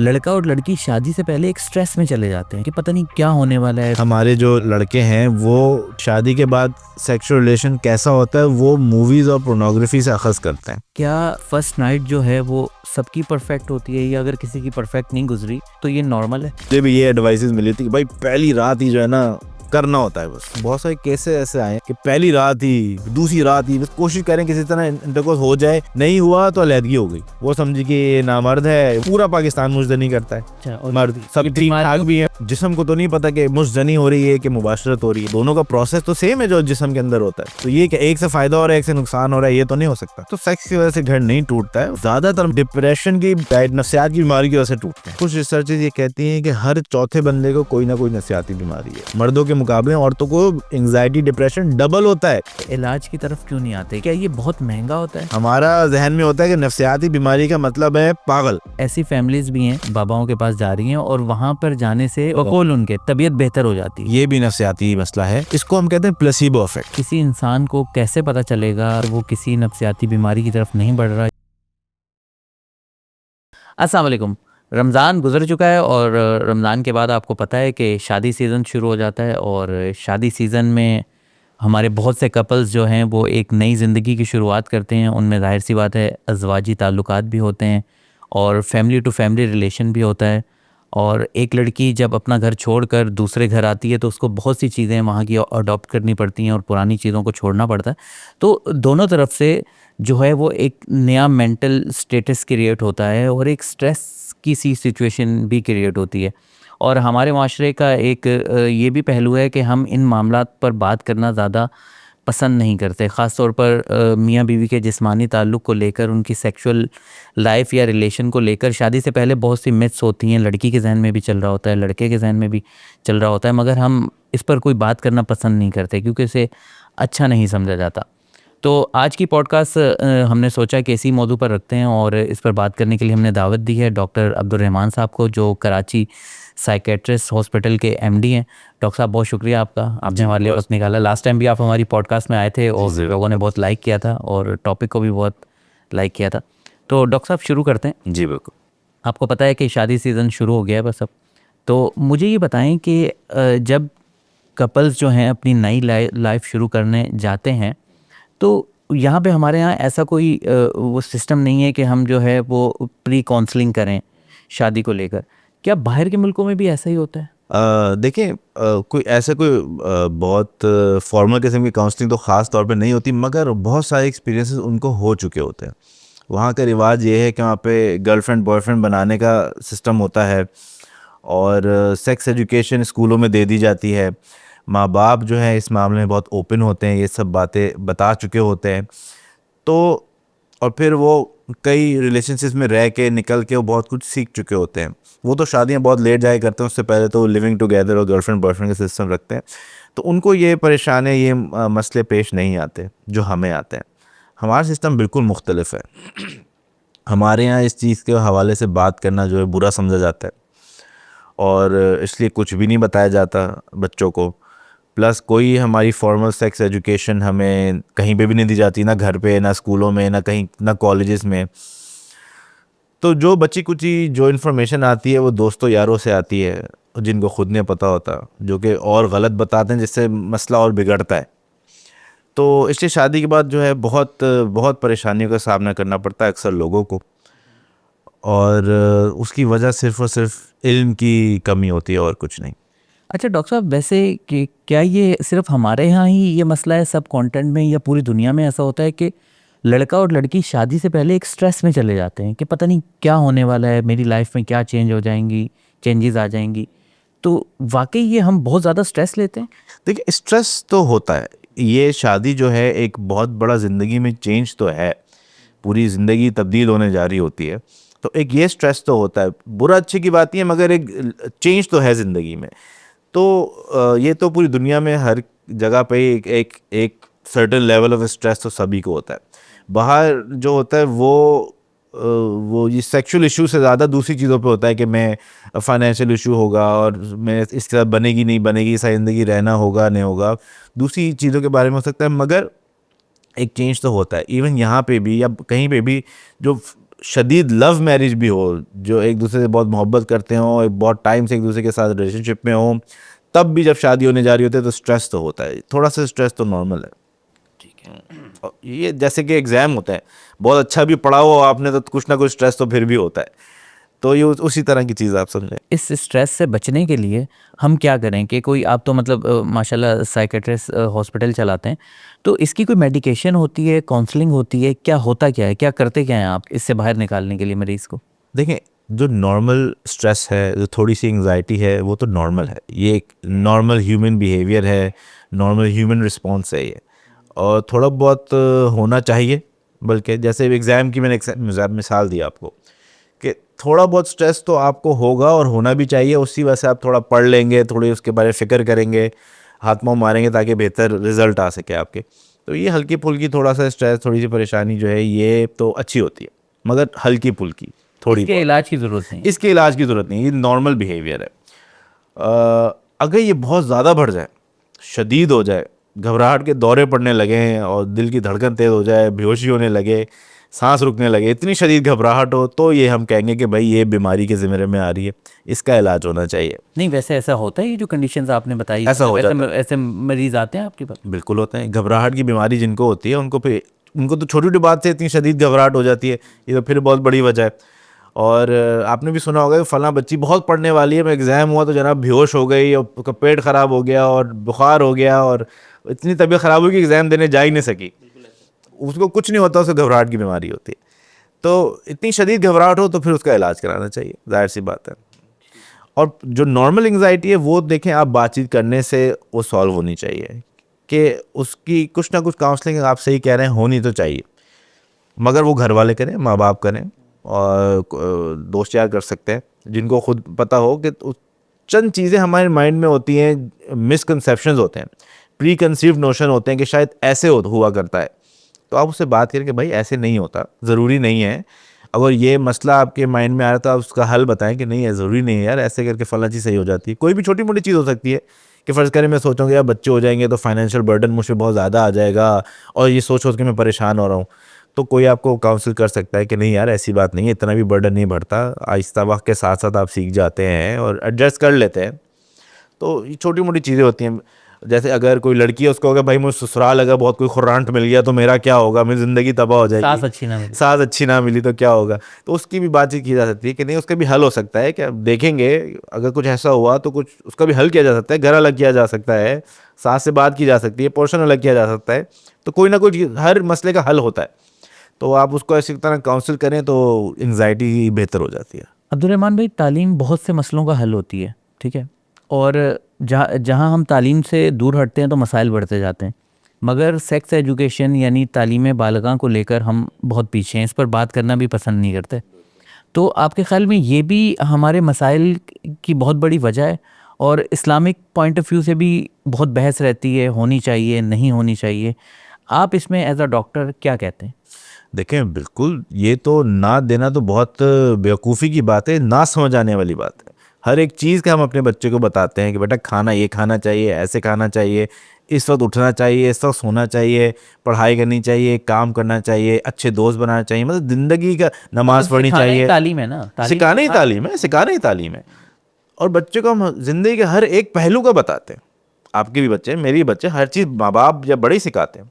लड़का और लड़की शादी से पहले एक स्ट्रेस में चले जाते हैं कि पता नहीं क्या होने वाला है। हमारे जो लड़के हैं वो शादी के बाद सेक्सुअल रिलेशन कैसा होता है वो मूवीज और पोर्नोग्राफी से अखज़ करते हैं। क्या फर्स्ट नाइट जो है वो सबकी परफेक्ट होती है या अगर किसी की परफेक्ट नहीं गुजरी तो ये नॉर्मल है? मुझे भी ये एडवाइसेस मिली थी कि भाई पहली रात ही जो है ना करना होता है। बस बहुत सारे केसेस ऐसे आए कि पहली रात ही दूसरी रात ही बस कोशिश करें किसी तरह इंटरकोर्स हो जाए, नहीं हुआ तो अलहदगी हो गई। वो समझी कि ये नामर्द है। पूरा पाकिस्तान मुजदनी करता है, मर्द सब ठीक ठाक भी है। जिस्म को तो नहीं पता कि मुजदनी हो रही है कि मुबाशरत हो रही है। दोनों का प्रोसेस तो सेम है जो जिस्म के अंदर होता है। तो ये कि एक से फायदा हो रहा है एक से नुकसान हो रहा है ये तो नहीं हो सकता। तो सेक्स की वजह से घर नहीं टूटता है। ज्यादातर डिप्रेशन की नफ्सियात की बीमारी की वजह से टूटते हैं। कुछ रिसर्चेस ये कहती हैं कि हर चौथे बंदे को कोई ना कोई नफ्सियाती बीमारी है। मर्दों के मुकाबले औरतों को एंजाइटी डिप्रेशन डबल होता है। इलाज की तरफ क्यों नहीं आते? क्या ये बहुत महंगा होता है? हमारा जहन में होता है कि नफ्सियाती बीमारी का मतलब है पागल। ऐसी फैमिलीज भी हैं बाबाओं के पास जा रही हैं और वहां पर जाने से बकौल उनके तबीयत बेहतर हो जाती है। ये भी नफ्सियाती मसला है। इसको हम कहते हैं प्लेसिबो इफेक्ट। किसी इंसान को कैसे पता चलेगा वो किसी नफ्सियाती बीमारी की तरफ नहीं बढ़ रहा? अस्सलाम वालेकुम। रमज़ान गुजर चुका है और रमज़ान के बाद आपको पता है कि शादी सीज़न शुरू हो जाता है और शादी सीज़न में हमारे बहुत से कपल्स जो हैं वो एक नई ज़िंदगी की शुरुआत करते हैं। उनमें ज़ाहिर सी बात है अज़वाजी ताल्लुकात भी होते हैं और फैमिली टू फैमिली रिलेशन भी होता है। और एक लड़की जब अपना घर छोड़कर दूसरे घर आती है तो उसको बहुत सी चीज़ें वहाँ की अडॉप्ट करनी पड़ती हैं और पुरानी चीज़ों को छोड़ना पड़ता है। तो दोनों तरफ से जो है वो एक नया मेंटल स्टेटस क्रिएट होता है और एक स्ट्रेस की सी सिचुएशन भी क्रिएट होती है। और हमारे माशरे का एक ये भी पहलू है कि हम इन मामलात पर बात करना ज़्यादा पसंद नहीं करते। ख़ास तौर पर मियाँ बीवी के जिस्मानी ताल्लुक़ को लेकर, उनकी सेक्सुअल लाइफ या रिलेशन को लेकर शादी से पहले बहुत सी मिथ्स होती हैं। लड़की के जहन में भी चल रहा होता है, लड़के के जहन में भी चल रहा होता है, मगर हम इस पर कोई बात करना पसंद नहीं करते क्योंकि इसे अच्छा नहीं समझा जाता। तो आज की पॉडकास्ट हमने सोचा कि इसी मौजू पर रखते हैं और इस पर बात करने के लिए हमने दावत दी है डॉक्टर अब्दुल रहमान साहब को, जो कराची साइकेट्रिस्ट हॉस्पिटल के एमडी हैं। डॉक्टर साहब बहुत शुक्रिया आपका, आपने हमारे लिए वक्त निकाला। लास्ट टाइम भी आप हमारी पॉडकास्ट में आए थे और लोगों ने बहुत लाइक किया था और टॉपिक को भी बहुत लाइक किया था। तो डॉक्टर साहब शुरू करते हैं। जी बिल्कुल। आपको पता है कि शादी सीज़न शुरू हो गया है बस अब। तो मुझे ये बताएं कि जब कपल्स जो हैं अपनी नई लाइफ शुरू करने जाते हैं तो यहाँ पे हमारे यहाँ ऐसा कोई वो सिस्टम नहीं है कि हम जो है वो प्री काउंसलिंग करें शादी को लेकर। क्या बाहर के मुल्कों में भी ऐसा ही होता है? देखिए कोई ऐसा कोई बहुत फॉर्मल किस्म की काउंसलिंग तो ख़ास तौर पे नहीं होती, मगर बहुत सारे एक्सपीरियंसेस उनको हो चुके होते हैं। वहाँ का रिवाज ये है कि वहाँ पे गर्लफ्रेंड बॉयफ्रेंड बनाने का सिस्टम होता है और सेक्स एजुकेशन स्कूलों में दे दी जाती है। माँ बाप जो है इस मामले में बहुत ओपन होते हैं, ये सब बातें बता चुके होते हैं। तो और फिर वो कई रिलेशनशिप्स में रह के निकल के वो बहुत कुछ सीख चुके होते हैं। वो तो शादियां बहुत लेट जाया करते हैं, उससे पहले तो लिविंग टुगेदर और गर्लफ्रेंड बॉयफ्रेंड का सिस्टम रखते हैं। तो उनको ये परेशानी, ये मसले पेश नहीं आते जो हमें आते हैं। हमारा सिस्टम बिल्कुल मुख्तलिफ है। हमारे यहाँ इस चीज़ के हवाले से बात करना जो है बुरा समझा जाता है और इसलिए कुछ भी नहीं बताया जाता बच्चों को। प्लस कोई हमारी फॉर्मल सेक्स एजुकेशन हमें कहीं पे भी नहीं दी जाती, ना घर पे, ना स्कूलों में, ना कहीं, ना कॉलेजेस में। तो जो बच्ची कुची जो इन्फॉर्मेशन आती है वो दोस्तों यारों से आती है जिनको खुद नहीं पता होता, जो कि और गलत बताते हैं, जिससे मसला और बिगड़ता है। तो इसलिए शादी के बाद जो है बहुत बहुत परेशानियों का सामना करना पड़ता है अक्सर लोगों को, और उसकी वजह सिर्फ़ और सिर्फ इल्म की कमी होती है और कुछ नहीं। अच्छा डॉक्टर साहब, वैसे कि क्या ये सिर्फ हमारे यहाँ ही ये मसला है सब कॉन्टेंट में, या पूरी दुनिया में ऐसा होता है कि लड़का और लड़की शादी से पहले एक स्ट्रेस में चले जाते हैं कि पता नहीं क्या होने वाला है, मेरी लाइफ में क्या चेंजेस आ जाएंगी? तो वाकई ये हम बहुत ज़्यादा स्ट्रेस लेते हैं? देखिए स्ट्रेस तो होता है। ये शादी जो है एक बहुत बड़ा ज़िंदगी में चेंज तो है, पूरी ज़िंदगी तब्दील होने जा रही होती है। तो एक ये स्ट्रेस तो होता है, बुरा अच्छे की बात नहीं है, मगर एक चेंज तो है ज़िंदगी में। तो ये तो पूरी दुनिया में हर जगह पे एक सर्टेन लेवल ऑफ स्ट्रेस तो सभी को होता है। बाहर जो होता है वो ये सेक्सुअल इशू से ज़्यादा दूसरी चीज़ों पे होता है कि मैं फाइनेंशियल इशू होगा और मैं इसके साथ बनेगी नहीं बनेगी, सारी ज़िंदगी रहना होगा नहीं होगा, दूसरी चीज़ों के बारे में हो सकता है। मगर एक चेंज तो होता है। इवन यहाँ पे भी या कहीं पे भी जो शदीद लव मैरिज भी हो, जो एक दूसरे से बहुत मोहब्बत करते हो, एक बहुत टाइम से एक दूसरे के साथ रिलेशनशिप में हो, तब भी जब शादी होने जा रही होती है तो स्ट्रेस तो होता है, थोड़ा सा स्ट्रेस तो नॉर्मल है। ठीक है। और ये जैसे कि एग्ज़ाम होता है, बहुत अच्छा भी पढ़ा हो आपने तो कुछ ना कुछ स्ट्रेस तो फिर भी होता है, तो ये उसी तरह की चीज़ आप समझें। इस स्ट्रेस से बचने के लिए हम क्या करें कि कोई आप तो मतलब माशाल्लाह साइकेट्रिस्ट हॉस्पिटल चलाते हैं, तो इसकी कोई मेडिकेशन होती है, काउंसलिंग होती है, क्या होता क्या है, क्या करते क्या हैं आप इससे बाहर निकालने के लिए मरीज़ को? देखें, जो नॉर्मल स्ट्रेस है, जो थोड़ी सी एंग्जाइटी है, वो तो नॉर्मल है, ये एक नॉर्मल ह्यूमन बिहेवियर है, नॉर्मल ह्यूमन रिस्पॉन्स है ये, और थोड़ा बहुत होना चाहिए। बल्कि जैसे एग्ज़ाम की मैंने एक मिसाल दी आपको कि थोड़ा बहुत स्ट्रेस तो आपको होगा और होना भी चाहिए, उसी वजह से आप थोड़ा पढ़ लेंगे, थोड़ी उसके बारे में फ़िक्र करेंगे, हाथ पाँव मारेंगे ताकि बेहतर रिजल्ट आ सके आपके। तो ये हल्की फुल्की थोड़ा सा स्ट्रेस, थोड़ी सी परेशानी जो है ये तो अच्छी होती है, मगर हल्की फुल्की थोड़ी इसके बहुत, इलाज की ज़रूरत नहीं है। इसके इलाज की ज़रूरत नहीं, ये नॉर्मल बिहेवियर है। अगर ये बहुत ज़्यादा बढ़ जाए, शदीद हो जाए, घबराहट के दौरे पड़ने लगें और दिल की धड़कन तेज़ हो जाए, बेहोशी होने लगे, सांस रुकने लगे, इतनी शदीद घबराहट हो, तो ये हम कहेंगे कि भाई ये बीमारी के ज़िम्मे में आ रही है, इसका इलाज होना चाहिए। नहीं, वैसे ऐसा होता है, ये जो कंडीशंस आपने बताई, ऐसा हो वैसे जाता है, ऐसे मरीज़ आते हैं आपके पास? बिल्कुल होते हैं। घबराहट की बीमारी जिनको होती है उनको तो छोटी छोटी बात से इतनी शदीद घबराहट हो जाती है, ये तो फिर बहुत बड़ी वजह है। और आपने भी सुना होगा कि फलां बच्ची बहुत पढ़ने वाली है, मैं एग्ज़ाम हुआ तो जनाब बेहोश हो गई और उसका पेट ख़राब हो गया और बुखार हो गया और इतनी तबीयत ख़राब हुई कि एग्ज़ाम देने जा ही नहीं सकी। उसको कुछ नहीं होता, उसे घबराहट की बीमारी होती है। तो इतनी शदीद घबराहट हो तो फिर उसका इलाज कराना चाहिए, जाहिर सी बात है। और जो नॉर्मल एंग्जाइटी है वो देखें, आप बातचीत करने से वो सॉल्व होनी चाहिए, कि उसकी कुछ ना कुछ काउंसलिंग, आप सही कह रहे हैं, होनी तो चाहिए, मगर वो घर वाले करें, माँ बाप करें, और दोस्त यार कर सकते हैं, जिनको खुद पता हो कि चंद चीज़ें हमारे माइंड में होती हैं, मिसकंसेप्शंस होते हैं, प्री कंसीव्ड नोशन होते हैं कि शायद ऐसे हुआ करता है, तो आप उससे बात करें कि भाई ऐसे नहीं होता, ज़रूरी नहीं है। अगर ये मसला आपके माइंड में आ रहा है तो आप उसका हल बताएं कि नहीं है, ज़रूरी नहीं है यार, ऐसे करके फला चीज़ सही हो जाती है। कोई भी छोटी मोटी चीज़ हो सकती है कि फ़र्ज़ करें मैं सोचूंगा यार बच्चे हो जाएंगे तो फाइनेंशियल बर्डन मुझ पर बहुत ज़्यादा आ जाएगा, और ये सोच सोच के मैं परेशान हो रहा हूँ, तो कोई आपको काउंसिल कर सकता है कि नहीं यार ऐसी बात नहीं है, इतना भी बर्डन नहीं बढ़ता, आहिस्ता वक्त के साथ साथ आप सीख जाते हैं और एडजस्ट कर लेते हैं। तो ये छोटी मोटी चीज़ें होती हैं। जैसे अगर कोई लड़की है, उसको होगा भाई मुझे ससुराल अगर बहुत कोई खुर्रांट मिल गया तो मेरा क्या होगा, मेरी ज़िंदगी तबाह हो जाएगी, सास अच्छी ना मिली। सास अच्छी ना मिली तो क्या होगा, तो उसकी भी बातचीत की जा सकती है कि नहीं, उसका भी हल हो सकता है, क्या देखेंगे अगर कुछ ऐसा हुआ तो कुछ उसका भी हल किया जा सकता है, घर अलग किया जा सकता है, सास से बात की जा सकती है, पोर्शन अलग किया जा सकता है, तो कोई ना कोई हर मसले का हल होता है। तो आप उसको ऐसी तरह काउंसिल करें तो एंग्जाइटी बेहतर हो जाती है। अब्दुर्रहमान भाई, तालीम बहुत से मसलों का हल होती है, ठीक है, और जहाँ जहाँ हम तालीम से दूर हटते हैं तो मसाइल बढ़ते जाते हैं, मगर सेक्स एजुकेशन यानी तालीम बालिगा को लेकर हम बहुत पीछे हैं, इस पर बात करना भी पसंद नहीं करते। तो आपके ख़्याल में ये भी हमारे मसाइल की बहुत बड़ी वजह है, और इस्लामिक पॉइंट ऑफ व्यू से भी बहुत बहस रहती है, होनी चाहिए नहीं होनी चाहिए, आप इसमें एज अ डॉक्टर क्या कहते हैं? देखें, बिल्कुल ये तो ना देना तो बहुत बेवकूफ़ी की बात है, ना समझ आने वाली बात है। हर एक चीज़ का हम अपने बच्चे को बताते हैं कि बेटा खाना ये खाना चाहिए, ऐसे खाना चाहिए, इस वक्त उठना चाहिए, इस वक्त सोना चाहिए, पढ़ाई करनी चाहिए, काम करना चाहिए, अच्छे दोस्त बनाना चाहिए, मतलब ज़िंदगी का, नमाज़ पढ़नी सिखाना ही चाहिए। तालीम है ना, तालीम सिखाना ही सिखाना। तालीम है, सिखाना ही तालीम है। और बच्चे को हम ज़िंदगी के हर एक पहलू का बताते हैं, आपके भी बच्चे, मेरे भी बच्चे, हर चीज़ माँ बाप या बड़े ही सिखाते हैं,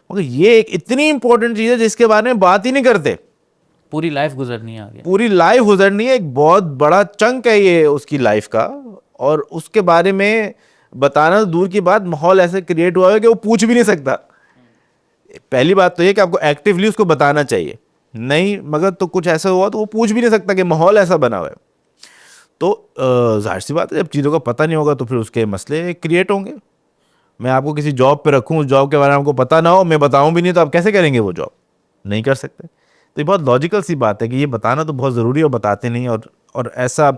मगर ये एक इतनी इंपॉर्टेंट चीज़ है जिसके बारे में बात ही नहीं करते। पूरी लाइफ गुजरनी है आगे। पूरी लाइफ गुजरनी है, एक बहुत बड़ा चंक है ये उसकी लाइफ का, और उसके बारे में बताना तो दूर की बात, माहौल ऐसे क्रिएट हुआ है कि वो पूछ भी नहीं सकता। पहली बात तो ये कि आपको एक्टिवली उसको बताना चाहिए, नहीं मगर तो कुछ ऐसा हुआ तो वो पूछ भी नहीं सकता कि माहौल ऐसा बना हुआ है। तो जाहिर सी बात है, जब चीज़ों का पता नहीं होगा तो फिर उसके मसले क्रिएट होंगे। मैं आपको किसी जॉब पे रखूँ, उस जॉब के बारे में आपको पता ना हो, मैं बताऊँ भी नहीं, तो आप कैसे करेंगे वो जॉब? नहीं कर सकते। तो ये बहुत लॉजिकल सी बात है कि ये बताना तो बहुत ज़रूरी है, और बताते नहीं। और ऐसा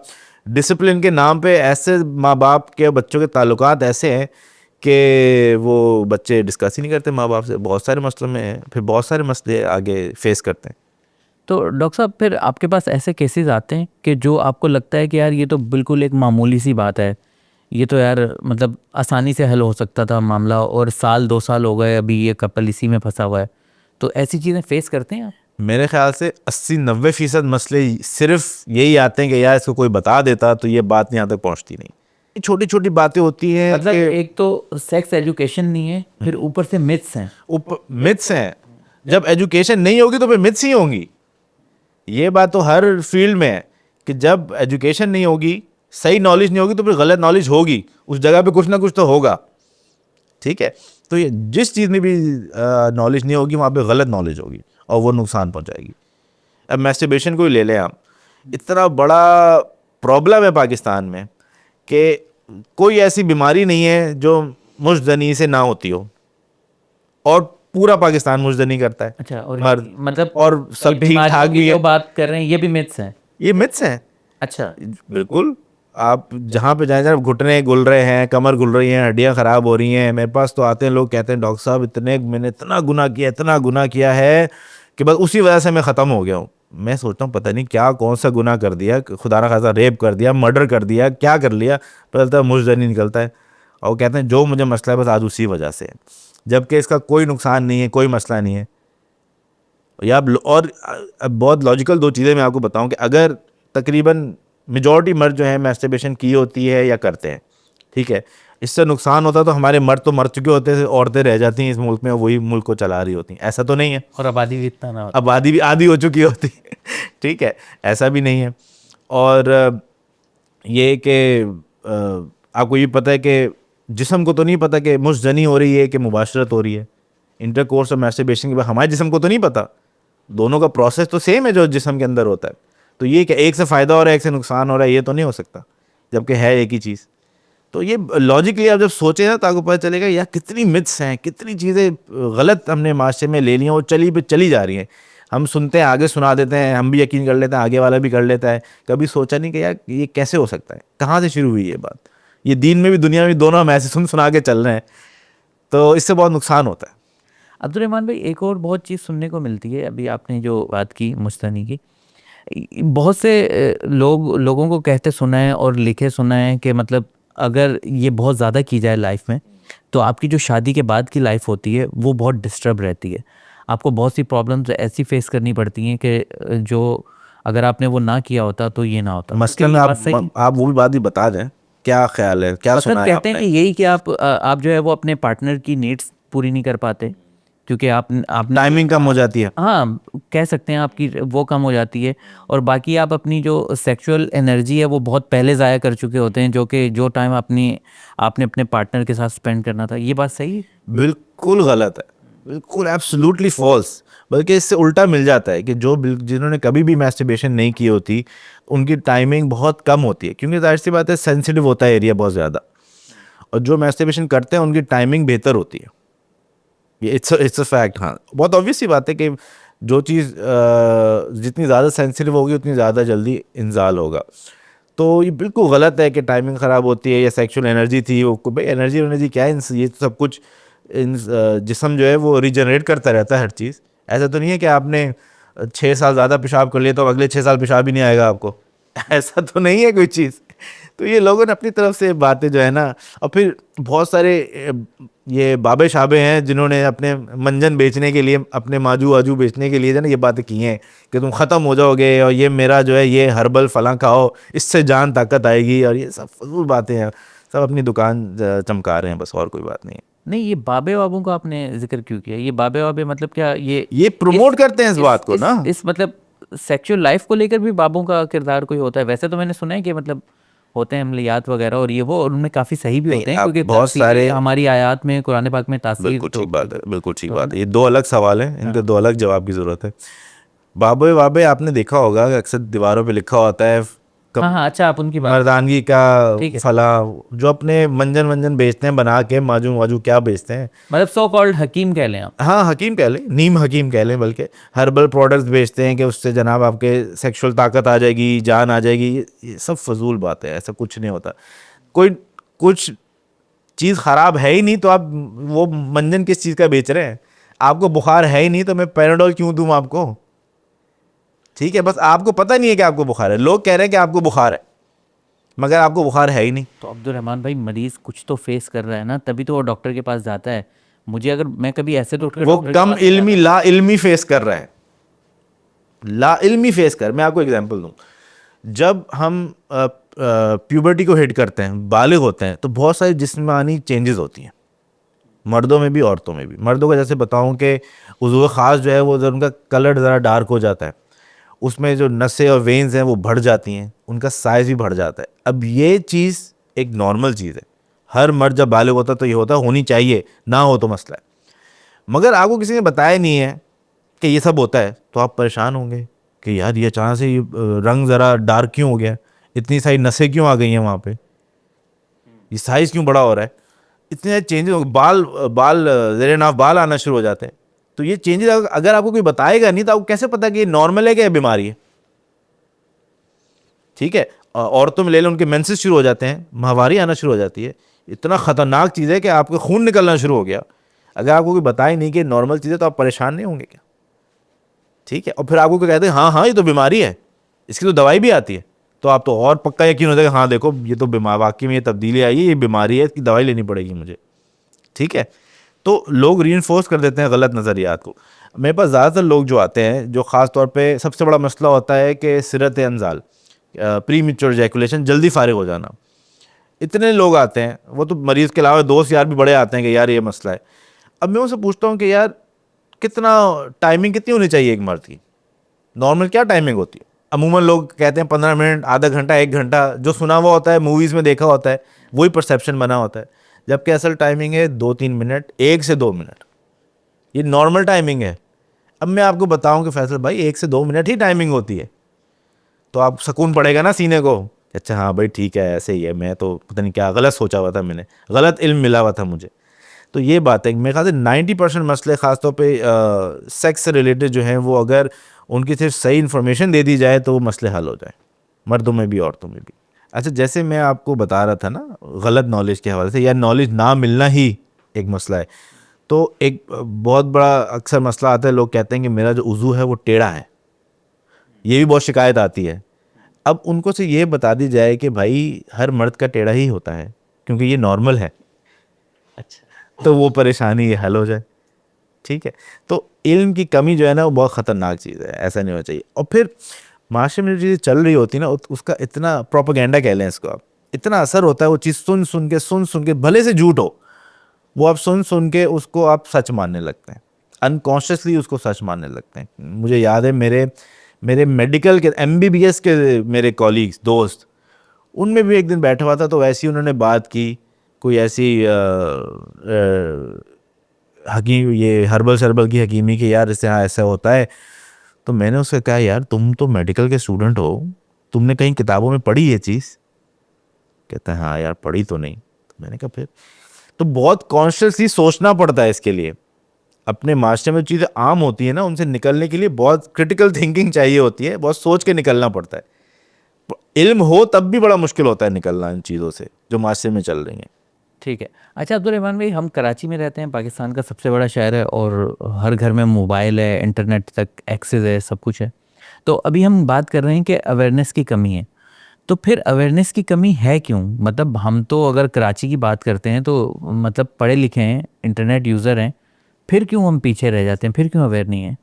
डिसिप्लिन के नाम पे ऐसे माँ बाप के बच्चों के ताल्लुकात ऐसे हैं कि वो बच्चे डिस्कस ही नहीं करते माँ बाप से, बहुत सारे मसलों में फिर बहुत सारे मसले आगे फेस करते हैं। तो डॉक्टर साहब, फिर आपके पास ऐसे केसेस आते हैं कि जो आपको लगता है कि यार ये तो बिल्कुल एक मामूली सी बात है, ये तो यार मतलब आसानी से हल हो सकता था मामला, और साल 2 साल हो गए अभी ये कपल इसी में फंसा हुआ है, तो ऐसी चीज़ें फेस करते हैं आप? मेरे ख्याल से 80-90% मसले सिर्फ यही आते हैं कि यार इसको कोई बता देता तो ये बात यहाँ तक पहुँचती नहीं। छोटी छोटी बातें होती हैं मतलब कि एक तो सेक्स एजुकेशन नहीं है, फिर ऊपर से मिथ्स हैं। मिथ्स हैं। जब एजुकेशन नहीं होगी तो फिर मिथ्स ही होंगी। ये बात तो हर फील्ड में है कि जब एजुकेशन नहीं होगी, सही नॉलेज नहीं होगी, तो फिर गलत नॉलेज होगी, उस जगह पे कुछ ना कुछ तो होगा। ठीक है, तो ये जिस चीज़ में भी नॉलेज नहीं होगी वहाँ पे गलत नॉलेज होगी और वो नुकसान पहुँचाएगी। अब मैस्टरबेशन को ही ले लें हम, इतना बड़ा प्रॉब्लम है पाकिस्तान में कि कोई ऐसी बीमारी नहीं है जो मुजदनी से ना होती हो, और पूरा पाकिस्तान मुजदनी करता है। अच्छा, और मर्द मतलब और सब ठीक ठाक भी जो है। बात कर रहे हैं ये भी मिथ्स हैं। ये मिथ्स हैं। अच्छा, बिल्कुल, आप जहाँ पे जाएं, जब घुटने गुल रहे हैं, कमर गुल रही हैं, हड्डियाँ ख़राब हो रही हैं, मेरे पास तो आते हैं लोग, कहते हैं डॉक्टर साहब मैंने इतना गुनाह किया है कि बस उसी वजह से मैं ख़त्म हो गया हूँ। मैं सोचता हूँ पता नहीं क्या कौन सा गुनाह कर दिया, खुदा ना खासा रेप कर दिया, मर्डर कर दिया, क्या कर लिया, पता चलता है मुजदनी निकलता है। और वो कहते हैं जो मुझे मसला है बस आज उसी वजह से है, जबकि इसका कोई नुकसान नहीं है, कोई मसला नहीं है। या और अब बहुत लॉजिकल दो चीज़ें मैं आपको बताऊं कि अगर तकरीबन मेजॉरिटी मर्द जो है मैस्टरबेशन की होती है या करते हैं, ठीक है, इससे नुकसान होता तो हमारे मर्द तो मर चुके होते थे, औरतें रह जाती हैं इस मुल्क में, वही मुल्क को चला रही होती हैं। ऐसा तो नहीं है, और आबादी भी इतना ना होता। आबादी भी आधी हो चुकी होती है। ठीक है, ऐसा भी नहीं है। और ये कि आपको ये पता है कि जिस्म को तो नहीं पता कि मुजजनी हो रही है कि मुबाशरत हो रही है। इंटरकोर्स और मैस्टरबेशन के बाद हमारे जिस्म को तो नहीं पता, दोनों का प्रोसेस तो सेम है जो जिस्म के अंदर होता है। तो ये कि एक से फ़ायदा हो रहा है एक से नुकसान हो रहा है, ये तो नहीं हो सकता, जबकि है एक ही चीज़। तो ये लॉजिकली आप जब सोचें ना तो आपको पता चलेगा यार कितनी मिथ्स हैं, कितनी चीज़ें गलत हमने माशरे में ले ली हैं, वो चली जा रही हैं। हम सुनते हैं, आगे सुना देते हैं, हम भी यकीन कर लेते हैं, आगे वाला भी कर लेता है। कभी सोचा नहीं कि यार ये कैसे हो सकता है, कहाँ से शुरू हुई ये बात। ये दीन में भी दुनिया में भी दोनों हम ऐसे सुना के चल रहे हैं, तो इससे बहुत नुकसान होता है। अब्दुल रहमान भाई, एक और बहुत चीज़ सुनने को मिलती है, अभी आपने जो बात की मुस्तनी की, बहुत से लोगों को कहते सुना है और लिखे सुना है कि मतलब अगर ये बहुत ज़्यादा की जाए लाइफ में तो आपकी जो शादी के बाद की लाइफ होती है वो बहुत डिस्टर्ब रहती है। आपको बहुत सी प्रॉब्लम्स ऐसी फेस करनी पड़ती हैं कि जो अगर आपने वो ना किया होता तो ये ना होता। मसलन आप वो भी बात भी बता दें, क्या ख्याल है, क्या मतलब सुना है कहते हैं आपने? कि यही कि आप जो है वो अपने पार्टनर की नीड्स पूरी नहीं कर पाते क्योंकि आपने टाइमिंग कम हो जाती है। हाँ, कह सकते हैं आपकी वो कम हो जाती है, और बाकी आप अपनी जो सेक्सुअल एनर्जी है वो बहुत पहले ज़ाया कर चुके होते हैं, जो टाइम आपने अपने पार्टनर के साथ स्पेंड करना था। ये बात सही है? बिल्कुल गलत है, बिल्कुल एब्सोल्युटली फॉल्स। बल्कि इससे उल्टा मिल जाता है कि जिन्होंने कभी भी मैस्टरबेशन नहीं की होती उनकी टाइमिंग बहुत कम होती है, क्योंकि जाहिर सी बात है सेंसिटिव होता है एरिया बहुत ज़्यादा, और जो मैस्टरबेशन करते हैं उनकी टाइमिंग बेहतर होती है। ये इट्स अ फैक्ट। हाँ, बहुत ऑब्वियस सी बात है कि जो चीज़ जितनी ज़्यादा सेंसिटिव होगी उतनी ज़्यादा जल्दी इंजाल होगा। तो ये बिल्कुल गलत है कि टाइमिंग ख़राब होती है या सेक्सुअल एनर्जी थी वो, भाई एनर्जी क्या है, ये तो सब कुछ जिस्म जो है वो रीजनरेट करता रहता है हर चीज़। ऐसा तो नहीं है कि आपने 6 साल ज़्यादा पेशाब कर लिया तो अगले 6 साल पेशाब ही नहीं आएगा आपको। ऐसा तो नहीं है कोई चीज़। तो ये लोगों ने अपनी तरफ से बातें जो है ना, और फिर बहुत सारे ये बाबे शाबे हैं जिन्होंने अपने मंजन बेचने के लिए, अपने माजू वाजू बेचने के लिए जो है ना ये बातें की हैं कि तुम ख़त्म हो जाओगे और ये मेरा जो है ये हर्बल फलां खाओ इससे जान ताकत आएगी, और ये सब फजूल बातें हैं। सब अपनी दुकान चमका रहे हैं बस, और कोई बात नहीं है। नहीं, ये बाबे बाबू का आपने जिक्र क्यों किया? ये बाबे बाबे मतलब क्या ये प्रमोट करते हैं इस बात को ना। इस मतलब सेक्सुअल लाइफ को लेकर भी बाबों का किरदार कोई होता है? वैसे तो मैंने सुना है कि मतलब होते हैं अमलियात वगैरह और ये वो, और उनमें काफ़ी सही भी नहीं, होते हैं आप क्योंकि बहुत सारे हमारी आयत में, कुरान पाक में तासीर बिल्कुल ठीक बात है, बिल्कुल ठीक तो बात है। ये दो अलग सवाल हैं, इनके दो अलग जवाब की ज़रूरत है। बाबे बाबे आपने देखा होगा कि अक्सर दीवारों पे लिखा होता है हाँ हाँ, अच्छा, आप उनकी बात मर्दानगी का ठीक है। फला, जो अपने मंजन वंजन बेचते हैं बना के, माजू वाजू क्या बेचते हैं। मतलब सो कॉल्ड हकीम कह लें आप। हाँ, हकीम कह लें, नीम हकीम कह लें, बल्कि हर्बल प्रोडक्ट्स बेचते हैं कि उससे जनाब आपके सेक्सुअल ताकत आ जाएगी, जान आ जाएगी। ये सब फजूल बात है, ऐसा कुछ नहीं होता। कोई कुछ चीज़ ख़राब है ही नहीं तो आप वो मंजन किस चीज़ का बेच रहे हैं? आपको बुखार है ही नहीं तो मैं पैराडोल क्यों दूँ आपको? ठीक है, बस आपको पता नहीं है कि आपको बुखार है, लोग कह रहे हैं कि आपको बुखार है मगर आपको बुखार है ही नहीं। तो अब्दुल रहमान भाई, मरीज कुछ तो फेस कर रहा है ना, तभी तो वो डॉक्टर के पास जाता है। मुझे अगर मैं कभी ऐसे वो कम इल्मी ला इल्मी फेस कर रहा है। ला इल्मी फेस कर। मैं आपको एग्जांपल दूं, जब हम प्यूबर्टी को हिट करते हैं, बालिग होते हैं, तो बहुत सारी जिस्मानी चेंजेस होती हैं, मर्दों में भी औरतों में भी। मर्दों का जैसे बताऊं कि उज़्व ख़ास जो है वो जब उनका कलर ज़रा डार्क हो जाता है, उसमें जो नसें और वेन्स हैं वो बढ़ जाती हैं, उनका साइज़ भी बढ़ जाता है। अब ये चीज़ एक नॉर्मल चीज़ है, हर मर्द जब बालिग होता है तो ये होता है, होनी चाहिए, ना हो तो मसला है। मगर आपको किसी ने बताया नहीं है कि ये सब होता है, तो आप परेशान होंगे कि यार ये अचानक से ये रंग ज़रा डार्क क्यों हो गया, इतनी सारी नसें क्यों आ गई हैं वहाँ पे, ये साइज़ क्यों बड़ा हो रहा है, इतने सारे चेंजेस हो, बाल बाल ज़ेरे नाफ बाल आना शुरू हो जाते हैं। तो ये चेंजेस अगर आपको कोई बताएगा नहीं तो आपको कैसे पता कि ये नॉर्मल है कि बीमारी है? ठीक है, औरतों में ले लो, उनके मेंसेस शुरू हो जाते हैं, माहवारी आना शुरू हो जाती है, इतना ख़तरनाक चीज़ है कि आपका खून निकलना शुरू हो गया। अगर आपको कोई बताए नहीं कि नॉर्मल चीज़ है तो आप परेशान नहीं होंगे क्या? ठीक है, और फिर आपको कोई कहते हैं हाँ हाँ ये तो बीमारी है, इसकी तो दवाई भी आती है, तो आप तो और पक्का यकीन हो जाएगा हाँ देखो ये तो बीमार, वाकई में ये तब्दीली आई है, ये बीमारी है, इसकी दवाई लेनी पड़ेगी मुझे। ठीक है, तो लोग रीइंफोर्स कर देते हैं गलत नज़रियात को। मेरे पास ज़्यादातर लोग जो आते हैं, जो ख़ास तौर पे सबसे बड़ा मसला होता है कि सिरत अनजाल, प्री मेच्योर जैकुलेशन, जल्दी फारिग हो जाना, इतने लोग आते हैं। वो तो मरीज़ के अलावा दोस्त यार भी बड़े आते हैं कि यार ये मसला है। अब मैं उनसे पूछता हूँ कि यार कितना टाइमिंग कितनी होनी चाहिए एक मर्द की, नॉर्मल क्या टाइमिंग होती है? अमूमन लोग कहते हैं 15 मिनट, आधा घंटा, 1 घंटा, जो सुना हुआ होता है, मूवीज़ में देखा होता है, वही परसेप्शन बना होता है। जबकि असल टाइमिंग है 2-3 मिनट, 1 से 2 मिनट, ये नॉर्मल टाइमिंग है। अब मैं आपको बताऊं कि फैसल भाई 1 से 2 मिनट ही टाइमिंग होती है, तो आप सुकून पड़ेगा ना सीने को, अच्छा हाँ भाई ठीक है ऐसे ही है, मैं तो पता नहीं क्या गलत सोचा हुआ था, मैंने गलत इल्म मिला हुआ था मुझे। तो ये बात है, मेरे ख्याल से 90% मसले ख़ासतौर पे सेक्स से रिलेटेड जो हैं, वो अगर उनकी सिर्फ सही इन्फॉर्मेशन दे दी जाए तो वो मसले हल हो जाए, मर्दों में भी औरतों में भी। अच्छा, जैसे मैं आपको बता रहा था ना गलत नॉलेज के हवाले से, या नॉलेज ना मिलना ही एक मसला है, तो एक बहुत बड़ा अक्सर मसला आता है, लोग कहते हैं कि मेरा जो उज़ू है वो टेढ़ा है, ये भी बहुत शिकायत आती है। अब उनको से ये बता दी जाए कि भाई हर मर्द का टेढ़ा ही होता है क्योंकि ये नॉर्मल है, अच्छा। तो वो परेशानी हल हो जाए। ठीक है, तो इल्म की कमी जो है ना वो बहुत ख़तरनाक चीज़ है, ऐसा नहीं होना चाहिए। और फिर माशरे में जो चीज़ें चल रही होती है ना, उसका इतना प्रोपेगेंडा कह लें इसको आप, इतना असर होता है, वो चीज़ सुन सुन के भले से झूठ हो, वो आप सुन सुन के उसको आप सच मानने लगते हैं, अनकॉन्शियसली उसको सच मानने लगते हैं। मुझे याद है मेरे मेरे मेडिकल के एमबीबीएस के मेरे कॉलीग्स दोस्त, उनमें भी एक दिन बैठा हुआ था, तो वैसे ही उन्होंने बात की, कोई ऐसी हकीम, ये हर्बल शर्बल की हकीमी की, यार इससे हाँ ऐसा होता है। तो मैंने उससे कहा यार तुम तो मेडिकल के स्टूडेंट हो, तुमने कहीं किताबों में पढ़ी ये चीज़? कहता है हाँ यार पढ़ी तो नहीं। तो मैंने कहा फिर, तो बहुत कॉन्शियसली सोचना पड़ता है इसके लिए। अपने मास्टर में चीज़ें आम होती है ना, उनसे निकलने के लिए बहुत क्रिटिकल थिंकिंग चाहिए होती है, बहुत सोच के निकलना पड़ता है। इल्म हो तब भी बड़ा मुश्किल होता है निकलना इन चीज़ों से जो मास्टर में चल रही हैं। ठीक है। अच्छा अब्दुल रहमान भाई, हम कराची में रहते हैं, पाकिस्तान का सबसे बड़ा शहर है, और हर घर में मोबाइल है, इंटरनेट तक एक्सेस है, सब कुछ है। तो अभी हम बात कर रहे हैं कि अवेयरनेस की कमी है। तो फिर अवेयरनेस की कमी है क्यों? मतलब हम तो अगर कराची की बात करते हैं तो मतलब पढ़े लिखे हैं, इंटरनेट यूज़र हैं, फिर क्यों हम पीछे रह जाते हैं? फिर क्यों अवेयर नहीं है?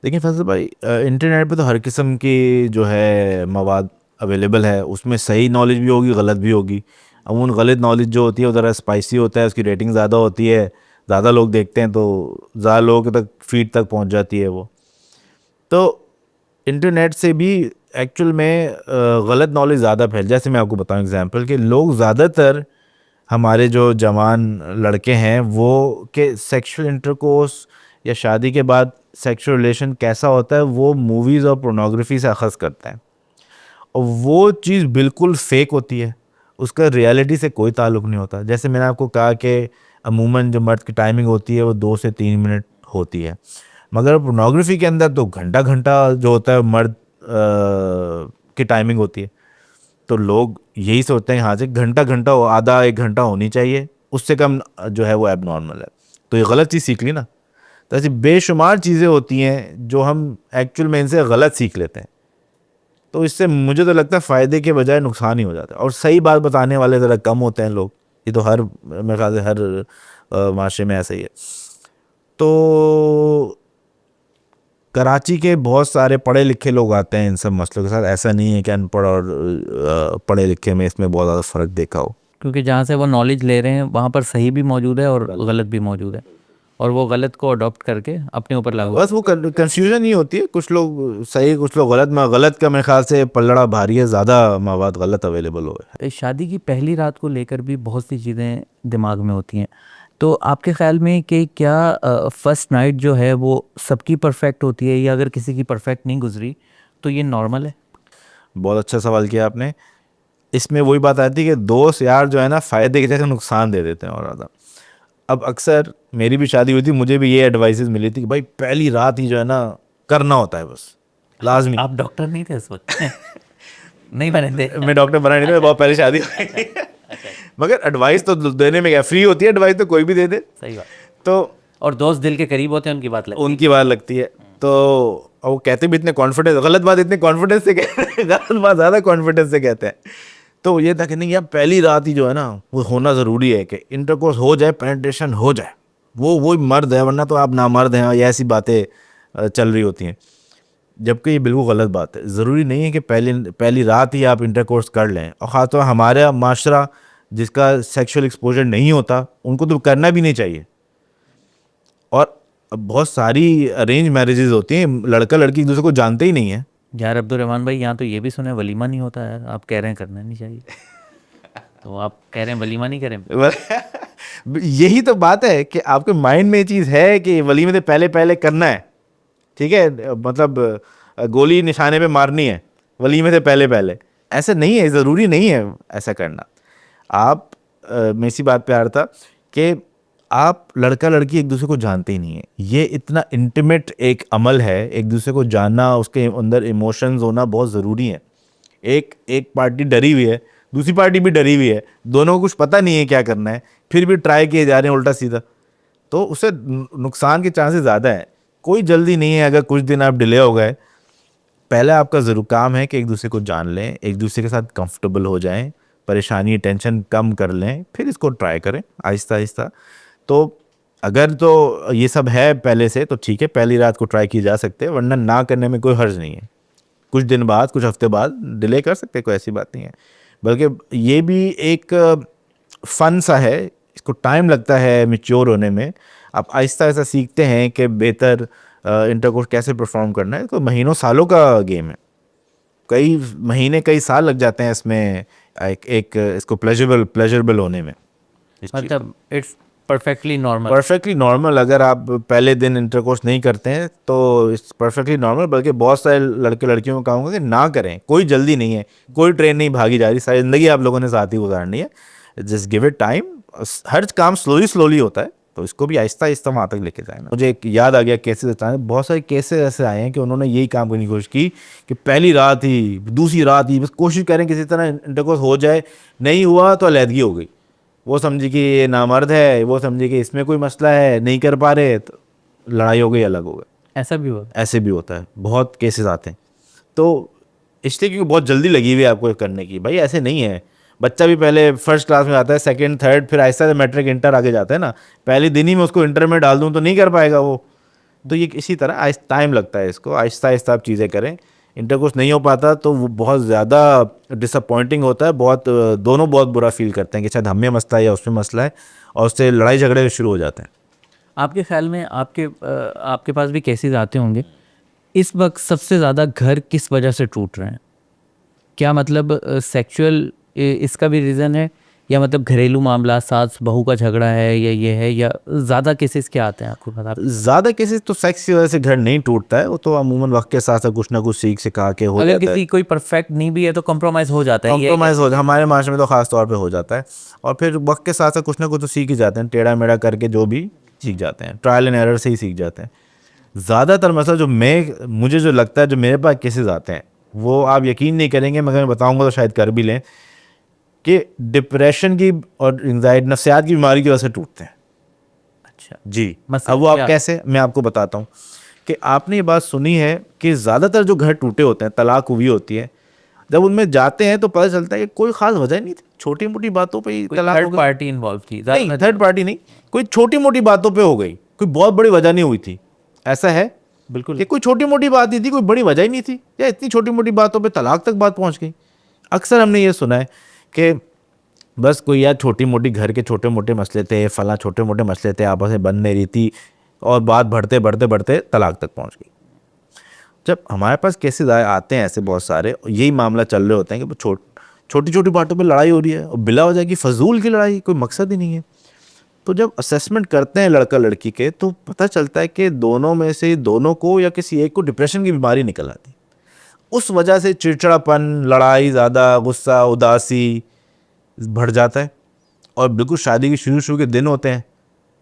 देखिए फैसल भाई, इंटरनेट पे तो हर किस्म की जो है मवाद अवेलेबल है, उसमें सही नॉलेज भी होगी, गलत भी होगी। अमूमन गलत नॉलेज जो होती है वो ज़रा स्पाइसी होता है, उसकी रेटिंग ज़्यादा होती है, ज़्यादा लोग देखते हैं तो ज़्यादा लोगों तक फीड तक पहुंच जाती है वो। तो इंटरनेट से भी एक्चुअल में गलत नॉलेज ज़्यादा फैल, जैसे मैं आपको बताऊं एग्जांपल कि लोग ज़्यादातर हमारे जो जवान लड़के हैं वो के सेक्सुअल इंटरकोर्स या शादी के बाद सेक्सुअल रिलेशन कैसा होता है वो मूवीज़ और पोर्नोग्राफी से अखज़ करते हैं, और वो चीज़ बिल्कुल फेक होती है, उसका रियलिटी से कोई ताल्लुक़ नहीं होता। जैसे मैंने आपको कहा कि अमूमन जो मर्द की टाइमिंग होती है वो 2 से 3 मिनट होती है, मगर पोर्नोग्राफी के अंदर तो घंटा घंटा जो होता है मर्द की टाइमिंग होती है। तो लोग यही सोचते हैं हाँ जी घंटा घंटा हो, आधा 1 घंटा होनी चाहिए, उससे कम जो है वो एबनॉर्मल है, तो ये गलत चीज़ सीख ली ना। तो ऐसी बेशुमार चीज़ें होती हैं जो हम एक्चुअल में इनसे गलत सीख लेते हैं, तो इससे मुझे तो लगता है फ़ायदे के बजाय नुकसान ही हो जाता है, और सही बात बताने वाले ज़रा कम होते हैं लोग। ये तो हर मेरे ख्याल से हर माशरे में ऐसा ही है। तो कराची के बहुत सारे पढ़े लिखे लोग आते हैं इन सब मसलों के साथ, ऐसा नहीं है कि अनपढ़ और पढ़े लिखे में इसमें बहुत ज़्यादा फ़र्क देखा हो। क्योंकि जहाँ से वो नॉलेज ले रहे हैं वहाँ पर सही भी मौजूद है और गलत भी मौजूद है, और वो गलत को अडॉप्ट करके अपने ऊपर लागू। बस वो कंफ्यूजन ही होती है, कुछ लोग सही कुछ लोग गलत। में गलत का मेरे ख्याल से पल्लड़ा भारी है, ज़्यादा मवाद गलत अवेलेबल हो। शादी की पहली रात को लेकर भी बहुत सी चीज़ें दिमाग में होती हैं, तो आपके ख्याल में कि क्या फर्स्ट नाइट जो है वो सबकी परफेक्ट होती है, या अगर किसी की परफेक्ट नहीं गुजरी तो ये नॉर्मल है? बहुत अच्छा सवाल किया आपने। इसमें वही बात आती है कि दोस्त यार जो है ना फ़ायदे की जगह नुकसान दे देते हैं और ज़्यादा। अब अक्सर मेरी भी शादी हुई थी, मुझे भी ये एडवाइसेस मिली थी कि भाई पहली रात ही जो है ना करना होता है, बस लाजमी। आप डॉक्टर नहीं थे इस वक्त? नहीं बने थे? मैं डॉक्टर बना नहीं था, बहुत पहले शादी हुई थी। मगर एडवाइस तो देने में क्या फ्री होती है, एडवाइस तो कोई भी दे दे। सही बात। तो और दोस्त दिल के करीब होते हैं, उनकी बात लगती है। उनकी बात लगती है। तो और वो कहते भी इतने कॉन्फिडेंस, गलत बात इतने कॉन्फिडेंस से कहते हैं, गलत बात ज़्यादा कॉन्फिडेंस से कहते हैं। तो ये था कि नहीं यार पहली रात ही जो है ना वो होना ज़रूरी है कि इंटरकोर्स हो जाए, पेनिट्रेशन हो जाए, वो मर्द है, वरना तो आप नामर्द हैं, ये ऐसी बातें चल रही होती हैं। जबकि ये बिल्कुल गलत बात है। ज़रूरी नहीं है कि पहली रात ही आप इंटरकोर्स कर लें, और ख़ासतौर हमारा माशरा जिसका सेक्सुअल एक्सपोजर नहीं होता उनको तो करना भी नहीं चाहिए। और बहुत सारी अरेंज मैरिजेस होती हैं, लड़का लड़की एक दूसरे को जानते ही नहीं है। यार अब्दुलरहमान भाई, यहाँ तो ये भी सुने वलीमा नहीं होता है, आप कह रहे हैं करना नहीं चाहिए, तो आप कह रहे हैं वलीमा नहीं करें? यही तो बात है कि आपके माइंड में ये चीज़ है कि वलीमे से पहले पहले करना है, ठीक है, मतलब गोली निशाने पे मारनी है वलीमे से पहले पहले। ऐसा नहीं है, ज़रूरी नहीं है ऐसा करना। आप मैं इसी बात पे आ रहा था कि आप लड़का लड़की एक दूसरे को जानते ही नहीं है। ये इतना इंटीमेट एक अमल है, एक दूसरे को जानना, उसके अंदर इमोशंस होना बहुत ज़रूरी है। एक पार्टी डरी हुई है, दूसरी पार्टी भी डरी हुई है, दोनों को कुछ पता नहीं है क्या करना है, फिर भी ट्राई किए जा रहे हैं उल्टा सीधा, तो उससे नुकसान के चांसेस ज़्यादा है। कोई जल्दी नहीं है, अगर कुछ दिन आप डिले हो गए, पहले आपका ज़रूर काम है कि एक दूसरे को जान लें, एक दूसरे के साथ कंफर्टेबल हो जाएं, परेशानी टेंशन कम कर लें, फिर इसको ट्राई करें आहिस्ता आहिस्ता। तो अगर तो ये सब है पहले से तो ठीक है, पहली रात को ट्राई की जा सकते हैं, वरना ना करने में कोई हर्ज नहीं है। कुछ दिन बाद, कुछ हफ्ते बाद डिले कर सकते हैं, कोई ऐसी बात नहीं है। बल्कि ये भी एक फ़न सा है, इसको टाइम लगता है मैच्योर होने में। आप आहिस्ता आहिस्ता सीखते हैं कि बेहतर इंटरकोर्स कैसे परफॉर्म करना है। तो महीनों सालों का गेम है, कई महीने कई साल लग जाते हैं इसमें एक इसको प्लेजरेबल होने में। मतलब इट्स परफेक्टली नॉर्मल। अगर आप पहले दिन इंटरकोर्स नहीं करते हैं तो इट्स परफेक्टली नॉर्मल। बल्कि बहुत सारे लड़के लड़कियों को कहूँगा कि ना करें, कोई जल्दी नहीं है, कोई ट्रेन नहीं भागी जा रही, सारी ज़िंदगी आप लोगों ने साथ ही गुजारनी है। Just give it time. हर काम स्लोली होता है, तो इसको भी आहिस्ता आहिस्ता वहाँ तक लेके जाए। मुझे एक याद आ गया केसेस अचानक, बहुत सारे केसेस ऐसे आए हैं कि उन्होंने यही काम करने की कोशिश की कि पहली रात ही, दूसरी रात ही, बस कोशिश करें किसी तरह इंटरकोर्स हो जाए, नहीं हुआ तो अलहदगी हो गई। वो समझी कि ये नामर्द है, वो समझी कि इसमें कोई मसला है, नहीं कर पा रहे, तो लड़ाई हो गई, अलग हो गए। ऐसे भी होता है, बहुत केसेस आते हैं। तो इसलिए क्योंकि बहुत जल्दी लगी हुई है आपको करने की, भाई ऐसे नहीं है। बच्चा भी पहले फर्स्ट क्लास में आता है, सेकंड थर्ड, फिर आहिस्ता से मैट्रिक इंटर आगे जाता है ना। पहले दिन ही में उसको इंटर में डाल दूँ तो नहीं कर पाएगा वो। तो ये इसी तरह टाइम लगता है, इसको आहिस्ता आहिस्ता आप चीज़ें करें। इंटरकोर्स नहीं हो पाता तो वो बहुत ज़्यादा डिसअपॉइंटिंग होता है, दोनों बहुत बुरा फील करते हैं कि शायद हमें मसला है या उसमें मसला है, और उससे लड़ाई झगड़े शुरू हो जाते हैं। आपके ख्याल में आपके पास भी केसेस आते होंगे, इस वक्त सबसे ज़्यादा घर किस वजह से टूट रहे हैं? क्या मतलब सेक्सुअल इसका भी रीज़न है, या मतलब घरेलू मामला, सास बहू का झगड़ा है, या ये है, या ज़्यादा केसेस क्या आते हैं आपको पता? ज़्यादा केसेस तो सेक्स की वजह से घर नहीं टूटता है, वो तो अमूमन वक्त के साथ साथ कुछ ना कुछ सीख सिखा के हो जाता है। अगर किसी कोई परफेक्ट नहीं भी है तो कॉम्प्रोमाइज़ हो जाता है। कॉम्प्रोमाइज़ हो, हमारे माशरे में तो ख़ास तौर पे हो जाता है, और फिर वक्त के साथ साथ कुछ ना कुछ तो सीख ही जाते हैं, टेढ़ा मेढ़ा करके जो भी सीख जाते हैं, ट्रायल एंड एरर से ही सीख जाते हैं। ज़्यादातर मसला जो मुझे जो लगता है, जो मेरे पास केसेस आते हैं, वो आप यकीन नहीं करेंगे, मगर मैं बताऊँगा तो शायद कर भी लें, कि डिप्रेशन की और एंग्जाइटी, नफ्सियात की बीमारी की वजह से टूटते हैं। अच्छा जी। अब वो आप कैसे, मैं आपको बताता हूँ कि आपने ये बात सुनी है कि ज़्यादातर जो घर टूटे होते हैं, तलाक हुई होती है, जब उनमें जाते हैं तो पता चलता है कि कोई खास वजह नहीं थी, छोटी मोटी बातों पे ही तलाक हो गई। थर्ड पार्टी इन्वॉल्व थी? नहीं, थर्ड पार्टी नहीं, कोई छोटी मोटी बातों पे हो गई, कोई बहुत बड़ी वजह नहीं हुई थी। ऐसा है बिल्कुल। ये कोई छोटी मोटी बात नहीं थी, कोई बड़ी वजह ही नहीं थी, या इतनी छोटी मोटी बातों पे तलाक तक बात पहुंच गई। अक्सर हमने ये सुना है कि बस कोई यार छोटी मोटी घर के छोटे मोटे मसले थे, फला छोटे मोटे मसले थे, आपस में बन नहीं रही थी, और बात बढ़ते बढ़ते बढ़ते तलाक तक पहुंच गई। जब हमारे पास केसेस आते हैं ऐसे बहुत सारे, यही मामला चल रहे होते हैं कि छोटी छोटी बातों पे लड़ाई हो रही है, और बिला वजह की फजूल की लड़ाई, कोई मकसद ही नहीं है। तो जब असेसमेंट करते हैं लड़का लड़की के, तो पता चलता है कि दोनों में से दोनों को या किसी एक को डिप्रेशन की बीमारी निकल आती है। उस वजह से चिड़चिड़ापन, लड़ाई ज़्यादा, गुस्सा, उदासी बढ़ जाता है। और बिल्कुल शादी के शुरू के दिन होते हैं,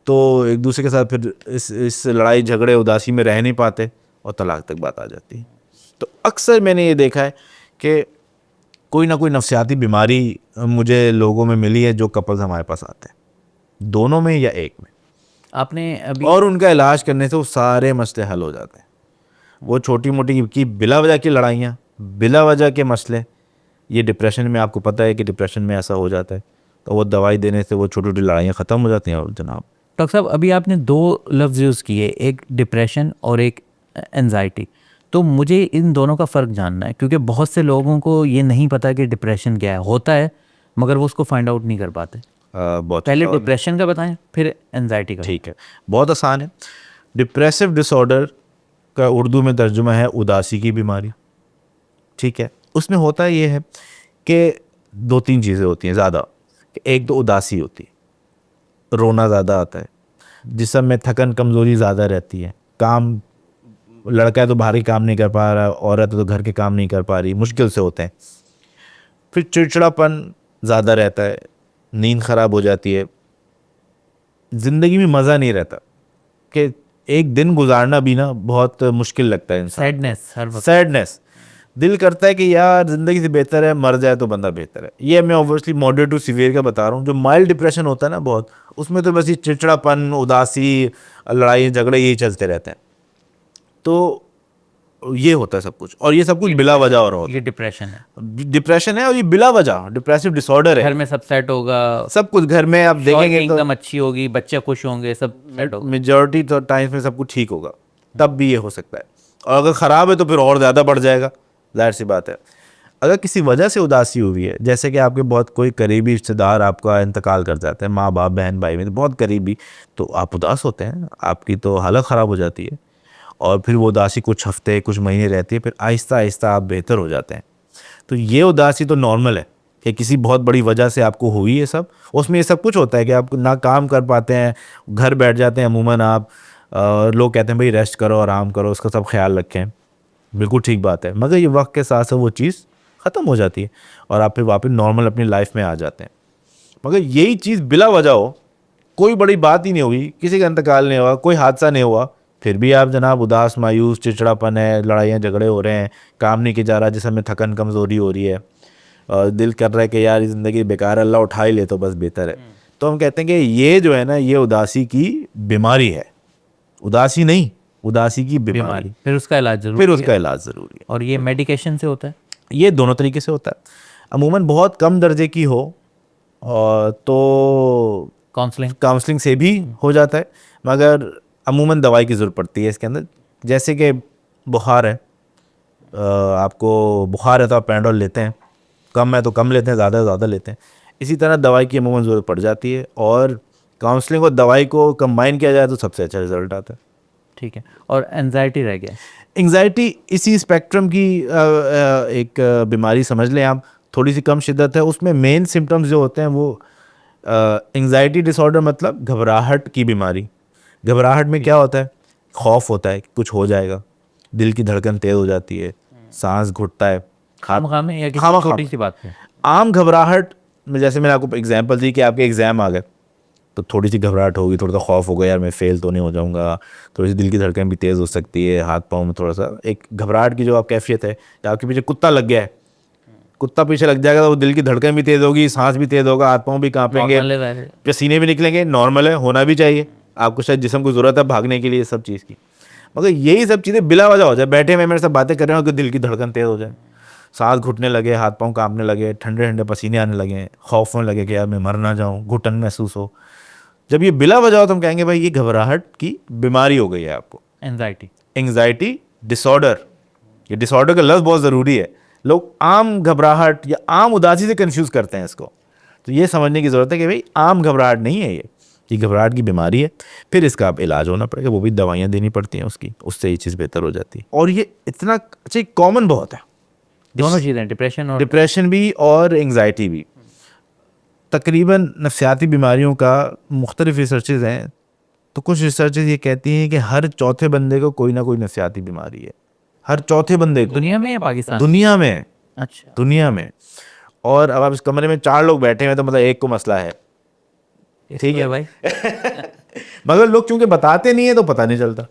तो एक दूसरे के साथ फिर इस लड़ाई झगड़े उदासी में रह नहीं पाते, और तलाक तक बात आ जाती है। तो अक्सर मैंने ये देखा है कि कोई ना कोई नफसियाती बीमारी मुझे लोगों में मिली है जो कपल्स हमारे पास आते हैं, दोनों में या एक में, आपने अभी और उनका इलाज करने से वो सारे मसले हल हो जाते हैं। वो छोटी मोटी की बिला वजह की लड़ाइयाँ, बिला वजह के मसले, ये डिप्रेशन में, आपको पता है कि डिप्रेशन में ऐसा हो जाता है, तो वो दवाई देने से वो छोटी छोटी लड़ाइयाँ ख़त्म हो जाती हैं। और जनाब डॉक्टर साहब, अभी आपने 2 लफ्ज़ यूज़ किए, एक डिप्रेशन और एक एंजाइटी। तो मुझे इन दोनों का फ़र्क जानना है, क्योंकि बहुत से लोगों को ये नहीं पता कि डिप्रेशन क्या है, होता है मगर वो उसको फाइंड आउट नहीं कर पाते। बहुत पहले डिप्रेशन का बताएं, फिर एंजाइटी का। ठीक है, बहुत आसान है। डिप्रेसिव डिसऑर्डर का उर्दू में तर्जुमा है उदासी की बीमारी। ठीक है, उसमें होता ये है कि 2-3 चीज़ें होती हैं ज़्यादा। एक तो उदासी होती है, रोना ज़्यादा आता है, जिस्म में थकन कमज़ोरी ज़्यादा रहती है, काम, लड़का है तो बाहरी काम नहीं कर पा रहा, औरत है तो घर के काम नहीं कर पा रही, मुश्किल से होते हैं। फिर चिड़चिड़ापन ज़्यादा रहता है, नींद ख़राब हो जाती है, ज़िंदगी में मज़ा नहीं रहता, कि एक दिन गुजारना भी ना बहुत मुश्किल लगता है इंसान। सैडनेस हर वक्त। सैडनेस, दिल करता है कि यार ज़िंदगी से बेहतर है मर जाए तो बंदा बेहतर है। ये मैं ऑब्वियसली मॉडरेट टू सीवियर का बता रहा हूँ। जो माइल्ड डिप्रेशन होता है ना बहुत, उसमें तो बस ये चिड़चिड़ापन, उदासी, लड़ाई झगड़े यही चलते रहते हैं। तो ये होता है सब कुछ, और ये सब कुछ बिला वजह और होता ये डिप्रेशन है, है। डिप्रेशन है और ये बिला वजह डिप्रेसिव डिसऑर्डर है। घर में सब सेट होगा, सब कुछ घर में आप देखेंगे तो इनकम अच्छी होगी, बच्चे खुश होंगे, सब सेट होगा। मेजॉरिटी तो टाइम्स में सब कुछ ठीक होगा, तब भी ये हो सकता है। और अगर ख़राब है तो फिर और ज़्यादा बढ़ जाएगा, जाहिर सी बात है। अगर किसी वजह से उदासी हुई है, जैसे कि आपके बहुत कोई करीबी रिश्तेदार आपका इंतकाल कर जाता है, माँ बाप बहन भाई में बहुत करीबी, तो आप उदास होते हैं, आपकी तो हालत ख़राब हो जाती है, और फिर वो उदासी कुछ हफ्ते कुछ महीने रहती है, फिर आहिस्ता आहिस्ता आप बेहतर हो जाते हैं। तो ये उदासी तो नॉर्मल है कि किसी बहुत बड़ी वजह से आपको हुई है सब, उसमें ये सब कुछ होता है कि आप ना काम कर पाते हैं, घर बैठ जाते हैं अमूमन आप, लोग कहते हैं भाई रेस्ट करो, आराम करो, उसका सब ख्याल रखें, बिल्कुल ठीक बात है। मगर ये वक्त के साथ साथ वो चीज़ ख़त्म हो जाती है और आप फिर वापस नॉर्मल अपनी लाइफ में आ जाते हैं। मगर यही चीज़ बिला वजह हो, कोई बड़ी बात ही नहीं हुई, किसी का इंतकाल नहीं हुआ, कोई हादसा नहीं हुआ, फिर भी आप जनाब उदास, मायूस, चिड़चिड़ापन है, लड़ाइयाँ झगड़े हो रहे हैं, काम नहीं किया जा रहा, जिसमें थकन कमज़ोरी हो रही है, और दिल कर रहा है कि यार ज़िंदगी बेकार, अल्लाह उठा ही ले तो बस बेहतर है। तो हम कहते हैं कि ये जो है ना, ये उदासी की बीमारी है, उदासी नहीं, उदासी की बीमारी। फिर उसका इलाज जरूर, फिर उसका इलाज ज़रूरी है। और ये मेडिकेशन से होता है। ये दोनों तरीके से होता है। अमूमन बहुत कम दर्जे की हो और तो काउंसलिंग से भी हो जाता है, मगर अमूमन दवाई की ज़रूरत पड़ती है इसके अंदर। जैसे कि बुखार है, आपको बुखार है तो आप पैराडोल लेते हैं, कम है तो कम लेते हैं, ज़्यादा है ज़्यादा लेते हैं। इसी तरह दवाई की अमूमन ज़रूरत पड़ जाती है, और काउंसलिंग और दवाई को कंबाइन किया जाए तो सबसे अच्छा रिजल्ट आता है। ठीक है, और एंजाइटी रह गया। एंजाइटी इसी स्पेक्ट्रम की एक बीमारी समझ लें आप, थोड़ी सी कम शिद्दत है। उसमें मेन सिम्टम्स जो होते हैं वो एंजाइटी डिसऑर्डर मतलब घबराहट की बीमारी। घबराहट में क्या होता है, खौफ होता है कि कुछ हो जाएगा, दिल की धड़कन तेज हो जाती है, सांस घुटता है, खामखाम या किसी छोटी सी बात पे। आम घबराहट में, जैसे मैंने आपको एग्जांपल दी कि आपके एग्ज़ाम आ गए तो थोड़ी सी घबराहट होगी, थोड़ा सा खौफ होगा, यार मैं फेल तो नहीं हो जाऊंगा, थोड़ी सी दिल की धड़कन भी तेज़ हो सकती है, हाथ पाँव में थोड़ा सा एक घबराहट की जो आप कैफियत है, या आपके पीछे कुत्ता लग गया है, कुत्ता पीछे लग जाएगा तो वो दिल की धड़कन भी तेज़ होगी, सांस भी तेज़ होगा, हाथ पाँव भी काँपेंगे, पसीने भी निकलेंगे, नॉर्मल है, होना भी चाहिए, आपको शायद जिस्म को ज़रूरत है भागने के लिए सब चीज़ की। मगर यही सब चीज़ें बिला वजह हो जाए, बैठे में मेरे साथ बातें कर रहे हो कि दिल की धड़कन तेज़ हो जाए, सांस घुटने लगे, हाथ पाँव काँपने लगे, ठंडे ठंडे पसीने आने लगे, खौफ होने लगे कि यार मैं मर ना जाऊँ, घुटन महसूस हो, जब ये बिला वजह हो तो हम कहेंगे भाई ये घबराहट की बीमारी हो गई है आपको, एंजाइटी। एंग्जाइटी डिसऑर्डर, ये डिसऑर्डर का लफ्ज़ बहुत ज़रूरी है, लोग आम घबराहट या आम उदासी से कंफ्यूज करते हैं इसको। तो ये समझने की ज़रूरत है कि भाई आम घबराहट नहीं है, ये घबराहट की बीमारी है, फिर इसका अब इलाज होना पड़ेगा, वो भी दवाइयाँ देनी पड़ती हैं उसकी, उससे ये चीज़ बेहतर हो जाती है। और ये इतना अच्छा कॉमन बहुत है, दोनों चीज़ें, डिप्रेशन भी और एंग्जाइटी भी। तकरीबन नफ्सियाती बीमारियों का मुख्तलिफ रिसर्चेज हैं, तो कुछ रिसर्चेज ये कहती हैं कि हर चौथे बंदे को कोई ना कोई नफ्सियाती बीमारी है, हर चौथे बंदे को, दुनिया में या पाकिस्तान? दुनिया में, अच्छा, दुनिया में। और अब आप इस कमरे में 4 लोग बैठे हैं तो मतलब एक को मसला है, ठीक है भाई। मगर लोग चूंकि बताते नहीं है तो पता नहीं चलता।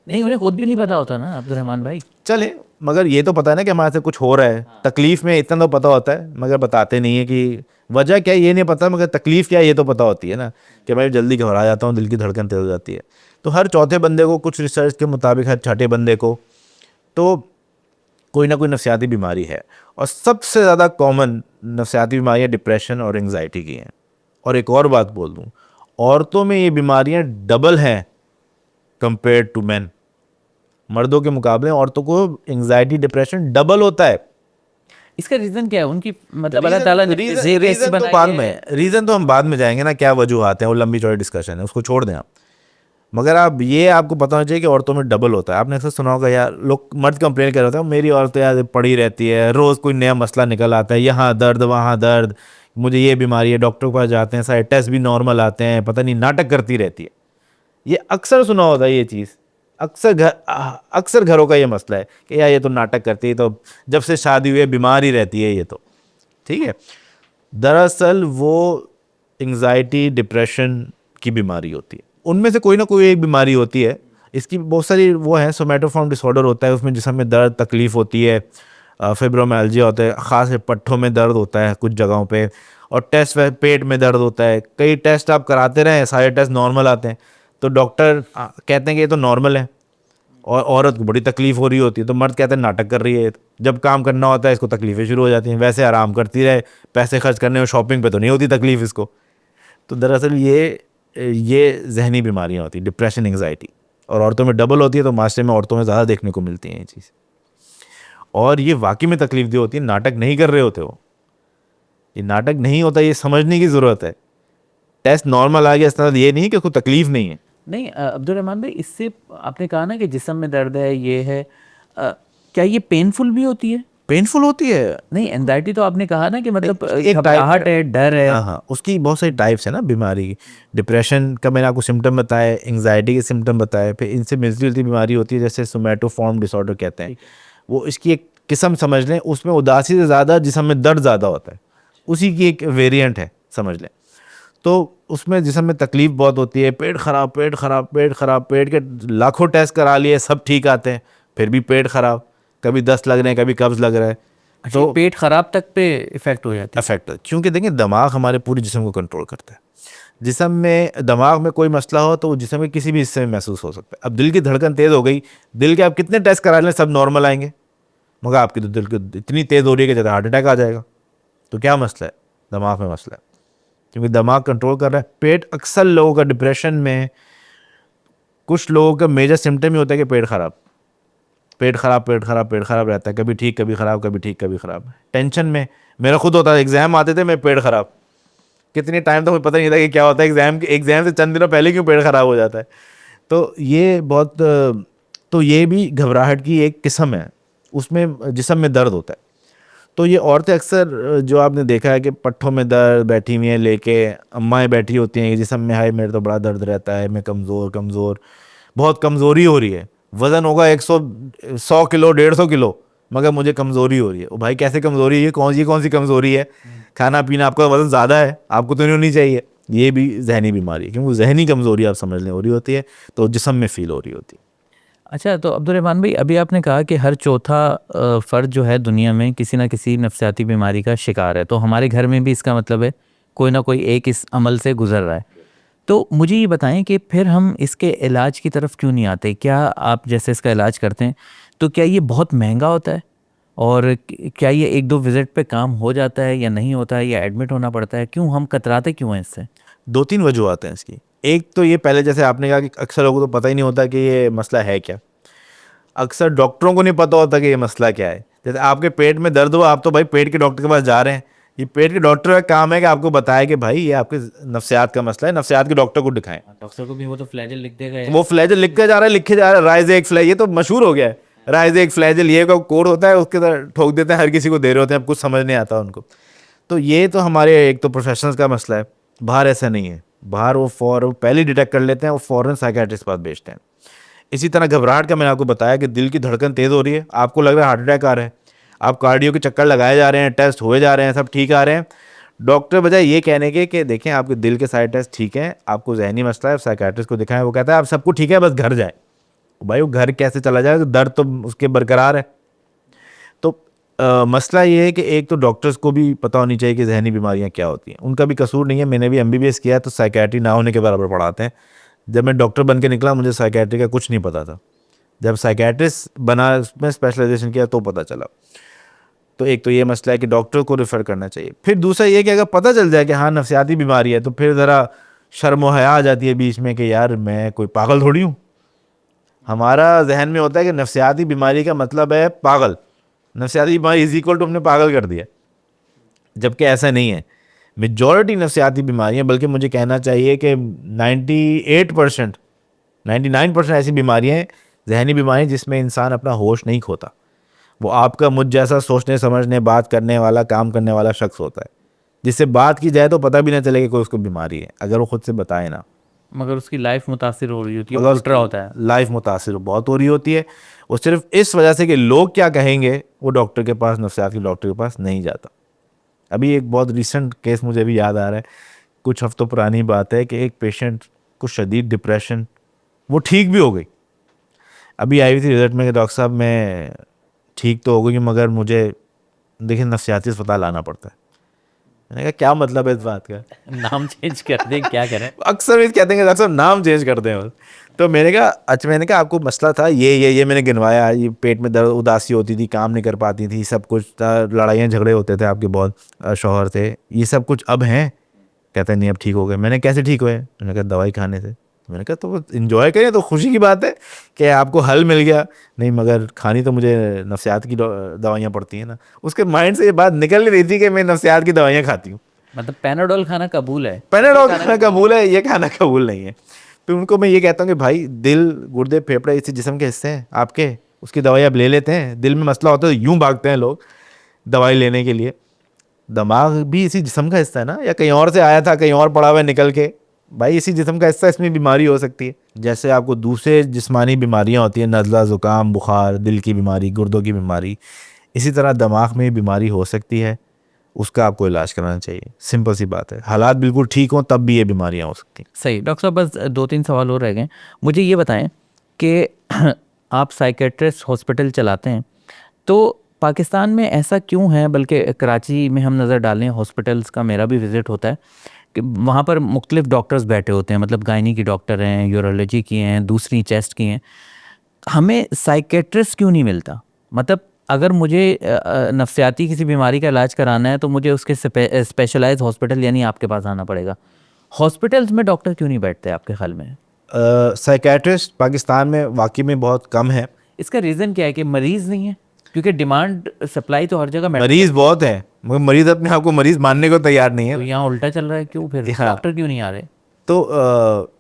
नहीं, उन्हें खुद भी नहीं पता होता ना अब्दुलरहमान भाई। चले, मगर ये तो पता है ना कि हमारे से कुछ हो रहा है, तकलीफ में इतना तो पता होता है, मगर बताते नहीं है कि वजह क्या है ये नहीं पता, मगर तकलीफ क्या है ये तो पता होती है ना, कि मैं जल्दी घबरा जाता हूँ, दिल की धड़कन तेज हो जाती है। तो हर चौथे बंदे को, कुछ रिसर्च के मुताबिक हर छठे बंदे को तो कोई ना कोई नफ्सियाती बीमारी है। और सबसे ज़्यादा कॉमन नफ्सियाती बीमारियाँ डिप्रेशन और एंग्जाइटी की हैं। और एक और बात बोल दूँ, औरतों में ये बीमारियाँ डबल हैं कंपेयर टू मैन। मर्दों के मुकाबले औरतों को एंग्जाइटी डिप्रेशन डबल होता है। इसका रीज़न क्या है उनकी, मतलब अल्लाह ताला ने रीज़न तो बाद में, रीज़न तो हम बाद में जाएंगे ना, क्या वजूहात हैं, वो लंबी चौड़ी डिस्कशन है, उसको छोड़ दें आप। मगर आप ये आपको पता होना चाहिए कि औरतों में डबल होता है। आपने अक्सर सुना होगा यार, लोग मर्द कंप्लेन कर रहे होते हैं, मेरी औरत यार पड़ी रहती है, रोज़ कोई नया मसला निकल आता है, यहाँ दर्द वहाँ दर्द, मुझे ये बीमारी है, डॉक्टर के पास जाते हैं, सारे टेस्ट भी नॉर्मल आते हैं, पता नहीं नाटक करती रहती है। ये अक्सर सुना होता है ये चीज़, अक्सर घरों का ये मसला है कि यार ये तो नाटक करती है, तो जब से शादी हुई है बीमार ही रहती है ये तो, ठीक है। दरअसल वो एंग्जाइटी डिप्रेशन की बीमारी होती है, उनमें से कोई ना कोई एक बीमारी होती है। इसकी बहुत सारी वो है, सोमैटोफॉर्म डिसऑर्डर होता है, उसमें जिसम में दर्द तकलीफ़ होती है, फिब्रोमाइल्जिया होता है, ख़ास पट्ठों में दर्द होता है कुछ जगहों पे, और टेस्ट पेट में दर्द होता है। कई टेस्ट आप कराते रहें, सारे टेस्ट नॉर्मल आते हैं, तो डॉक्टर कहते हैं कि ये तो नॉर्मल है, और औरत को बड़ी तकलीफ़ हो रही होती है, तो मर्द कहते हैं नाटक कर रही है। जब काम करना होता है इसको तकलीफ़ें शुरू हो जाती हैं, वैसे आराम करती रहे, पैसे खर्च करने में, शॉपिंग पे तो नहीं होती तकलीफ़ इसको। तो दरअसल ये जहनी बीमारियां होती हैं, डिप्रेशन एंग्जाइटी, और औरतों में डबल होती है, तो माशरे में औरतों में ज़्यादा देखने को मिलती हैं ये चीज़। और ये वाकई में तकलीफ दी होती है, नाटक नहीं कर रहे होते वो, ये नाटक नहीं होता, ये समझने की ज़रूरत है। टेस्ट नॉर्मल आ गया इस तरह, ये नहीं कि कोई तकलीफ नहीं है। नहीं अब्दुलरहमान भाई, इससे आपने कहा ना कि जिस्म में दर्द है, ये है, क्या ये पेनफुल भी होती है? पेनफुल होती है। नहीं, एंजाइटी तो आपने कहा ना कि मतलब एक घबराहट है, डर है। हाँ हाँ, उसकी बहुत सारी टाइप्स है ना बीमारी की। डिप्रेशन का मैंने आपको सिम्टम बताए, एंग्जाइटी के सिम्टम बताए, फिर इनसे मिलती जुलती बीमारी होती है जैसे सोमैटोफॉर्म डिसऑर्डर कहते हैं, वो इसकी एक किस्म समझ लें। उसमें उदासी से ज़्यादा जिस्म में दर्द ज़्यादा होता है, उसी की एक वेरिएंट है समझ लें। तो उसमें जिस्म में तकलीफ बहुत होती है, पेट ख़राब, पेट ख़राब, पेट ख़राब, पेट के लाखों टेस्ट करा लिए, सब ठीक आते हैं, फिर भी पेट ख़राब, कभी दस्त लग रहे हैं, कभी कब्ज़ लग रहा है। तो पेट ख़राब तक पे इफ़ेक्ट हो जाता है। अफेक्ट, क्योंकि देखिए दिमाग हमारे पूरे जिस्म को कंट्रोल करता है। जिस्म में, दिमाग में कोई मसला हो तो वो जिस्म के किसी भी हिस्से में महसूस हो सकता है। अब दिल की धड़कन तेज़ हो गई, दिल के आप कितने टेस्ट करा लें सब नॉर्मल आएंगे, मगर आपकी तो दिल की इतनी तेज़ हो रही है कि हार्ट अटैक आ जाएगा। तो क्या मसला है? दिमाग में मसला है, क्योंकि दिमाग कंट्रोल कर रहा है। पेट, अक्सर लोगों का डिप्रेशन में, कुछ लोगों का मेजर सिम्टम ही होता है कि पेट ख़राब, पेट ख़राब, पेट ख़राब, पेट ख़राब रहता है, कभी ठीक कभी ख़राब, कभी ठीक कभी ख़राब। टेंशन में, मेरा खुद होता है, एग्ज़ाम आते थे मैं पेट ख़राब, कितने टाइम तक मुझे पता नहीं था कि क्या होता है, एग्ज़ाम से चंद दिनों पहले क्यों पेट ख़राब हो जाता है। तो ये बहुत, तो ये भी घबराहट की एक किस्म है, उसमें जिस्म में दर्द होता है। तो ये औरतें अक्सर, जो आपने देखा है कि पट्ठों में दर्द, बैठी हुई हैं लेके, अम्माएँ बैठी होती हैं जिस्म में, हाय मेरे तो बड़ा दर्द रहता है, मैं कमज़ोर, बहुत कमज़ोरी हो रही है, वज़न होगा 100 किलो, 150 किलो, मगर मुझे कमज़ोरी हो रही है। ओ भाई कैसे कमज़ोरी है, ये कौन सी कमज़ोरी है? खाना पीना, आपका वज़न ज़्यादा है, आपको तो नहीं होनी चाहिए। ये भी जहनी बीमारी है, क्योंकि जहनी कमज़ोरी आप समझ लें हो रही होती है, तो जिस्म में फ़ील हो रही होती है। अच्छा, तो अब्दुलरहमान भाई, अभी आपने कहा कि हर चौथा फ़र्द जो है दुनिया में किसी ना किसी नफ्सियाती बीमारी का शिकार है, तो हमारे घर में भी इसका मतलब है कोई ना कोई एक इस अमल से गुजर रहा है। तो मुझे ये बताएं कि फिर हम इसके इलाज की तरफ क्यों नहीं आते? क्या आप जैसे इसका इलाज करते हैं तो क्या ये बहुत महंगा होता है, और क्या ये 1-2 विज़िट पे काम हो जाता है या नहीं होता है, या एडमिट होना पड़ता है? क्यों हम कतराते क्यों हैं इससे? 2-3 वजूहात हैं इसकी। एक तो ये, पहले जैसे आपने कहा कि अक्सर लोगों को तो पता ही नहीं होता कि ये मसला है क्या। अक्सर डॉक्टरों को नहीं पता होता कि ये मसला क्या है। जैसे आपके पेट में दर्द हुआ, आप तो भाई पेट के डॉक्टर के पास जा रहे हैं। ये पेट के डॉक्टर का काम है कि आपको बताए कि भाई ये आपके नफ्सियात का मसला है, नफ्सियात के डॉक्टर को दिखाएं। डॉक्टर को भी वो तो फ्लैजल लिख देगा। वो फ्लैजल लिख के जा रहा है, लिखे जा रहा है, राइज एक फ्लैज, ये तो मशहूर हो गया है, राइज एक फ्लैजल, ये का कोड होता है, उसके तरह ठोक देते हैं, हर किसी को दे रहे होते हैं, अब कुछ समझ नहीं आता उनको। तो ये तो हमारे एक तो प्रोफेशनल्स का मसला है। बाहर ऐसा नहीं है, बाहर वो पहले डिटेक्ट कर लेते हैं, वो फौरन साइकेट्रिस्ट के पास भेजते हैं। इसी तरह घबराहट का मैंने आपको बताया कि दिल की धड़कन तेज़ हो रही है, आपको लग रहा है हार्ट अटैक आ रहा है, आप कार्डियो के चक्कर लगाए जा रहे हैं, टेस्ट हुए जा रहे हैं, सब ठीक आ रहे हैं, डॉक्टर बजाय ये कहने के कि देखें आपके दिल के सारे टेस्ट ठीक हैं, आपको जहनी मसला है, साइकेट्रिस्ट को दिखाएं, वो कहता है आप सब कुछ ठीक है बस घर जाए। भाई वो घर कैसे चला जाए, दर्द तो उसके बरकरार है। तो मसला ये है कि एक तो डॉक्टर्स को भी पता होनी चाहिए कि जहनी बीमारियां क्या होती हैं, उनका भी कसूर नहीं है। मैंने भी एमबीबीएस किया है तो साइकेट्री ना होने के बराबर पढ़ाते हैं। जब मैं डॉक्टर बन के निकला मुझे साइकेट्री का कुछ नहीं पता था, जब साइकेट्रिस्ट बना उसमें स्पेशलाइजेशन किया तो पता चला। तो एक तो ये मसला है कि डॉक्टर को रेफ़र करना चाहिए। फिर दूसरा ये कि अगर पता चल जाए कि हाँ नफसियाती बीमारी है तो फिर ज़रा शर्म व हया आ जाती है बीच में कि यार मैं कोई पागल थोड़ी हूँ। हमारा जहन में होता है कि नफसियाती बीमारी का मतलब है पागल, नफसियाती बीमारी इज इक्वल टू हमने पागल कर दिया, जबकि ऐसा नहीं है। मेजॉरिटी नफसियाती बीमारियाँ, बल्कि मुझे कहना चाहिए कि 98% 99% ऐसी बीमारियाँ हैं, जहनी बीमारियाँ जिसमें इंसान अपना होश नहीं खोता। वो आपका मुझ जैसा सोचने समझने बात करने वाला काम करने वाला शख्स होता है, जिससे बात की जाए तो पता भी ना चले कि कोई उसको बीमारी है, अगर वो खुद से बताए ना। मगर उसकी लाइफ मुतासिर हो रही होती है, अगर फुट रहा होता है। लाइफ मुतासिर बहुत हो रही होती है, वो सिर्फ इस वजह से कि लोग क्या कहेंगे, वो डॉक्टर के पास, नफ्सियात के डॉक्टर के पास नहीं जाता। अभी एक बहुत रिसेंट केस मुझे भी याद आ रहा है, कुछ हफ्तों पुरानी बात है कि एक पेशेंट को शदीद डिप्रेशन, वो ठीक भी हो गई, अभी आई हुई थी रिजल्ट में कि डॉक्टर साहब मैं ठीक तो हो गई मगर मुझे देखिए नफ्सियाती अस्पताल आना पड़ता है। मैंने कहा क्या मतलब है इस बात का? नाम चेंज कर दें, क्या करें। अक्सर इस कहते हैं डॉक्टर साहब नाम चेंज कर दें बस। तो मैंने कहा अच्छा, मैंने कहा आपको मसला था ये मैंने गिनवाया, ये पेट में दर्द, उदासी होती थी, काम नहीं कर पाती थी, सब कुछ था, लड़ाइयाँ झगड़े होते थे आपके बहुत शौहर थे, ये सब कुछ अब हैं? कहते हैं नहीं अब ठीक हो गए। मैंने कैसे ठीक हुए? मैंने कहा दवाई खाने से। मैंने कहा तो इन्जॉय करें, तो खुशी की बात है कि आपको हल मिल गया। नहीं मगर खानी तो मुझे नफ्सियात की दवाइयाँ पड़ती हैं ना। उसके माइंड से ये बात निकल नहीं रही थी कि मैं नफ्सियात की दवाइयाँ खाती हूँ। मतलब पैनाडोल खाना कबूल है, पैनाडोल खाना कबूल है, ये खाना कबूल नहीं है। फिर उनको मैं ये कहता हूँ कि भाई दिल, गुर्दे, फेफड़े इसी जिस्म के हिस्से हैं आपके, उसकी दवाई आप ले लेते हैं। दिल में मसला होता है तो यूं भागते हैं लोग दवाई लेने के लिए। दिमाग भी इसी जिस्म का हिस्सा है ना, या कहीं और से आया था, कहीं और पड़ा हुआ है निकल के, भाई इसी जिस्म का हिस्सा, इसमें बीमारी हो सकती है। जैसे आपको दूसरे जिस्मानी बीमारियां होती हैं, नज़ला, ज़ुकाम, बुखार, दिल की बीमारी, गुर्दों की बीमारी, इसी तरह दिमाग में बीमारी हो सकती है, उसका आपको इलाज कराना चाहिए। सिंपल सी बात है, हालात बिल्कुल ठीक हों तब भी ये बीमारियां हो सकती हैं। सही। डॉक्टर साहब बस 2-3 सवाल और रह गए। मुझे ये बताएं कि आप साइकेट्रिस्ट हॉस्पिटल चलाते हैं, तो पाकिस्तान में ऐसा क्यों है, बल्कि कराची में हम नज़र डालें हॉस्पिटल्स का, मेरा भी विज़िट होता है कि वहाँ पर मुख्तलिफ डॉक्टर्स बैठे होते हैं, मतलब गायनी की डॉक्टर हैं, यूरोलॉजी की हैं, दूसरी चेस्ट की हैं। हमें साइकेट्रिस्ट क्यों नहीं मिलता? मतलब अगर मुझे नफ्सियाती किसी बीमारी का इलाज कराना है तो मुझे उसके स्पेशलाइज्ड हॉस्पिटल यानी आपके पास आना पड़ेगा। हॉस्पिटल्स में डॉक्टर क्यों नहीं बैठते आपके ख्याल में? साइकेट्रिस्ट पाकिस्तान में वाकई में बहुत कम है। इसका रीज़न क्या है कि मरीज़ नहीं है? क्योंकि डिमांड सप्लाई तो हर जगह मरीज़ बहुत है मगर मरीज़ अपने आप को मरीज़ मानने को तैयार नहीं तो है। यहाँ उल्टा चल रहा है क्यों फिर? हाँ। डॉक्टर क्यों नहीं आ रहे? तो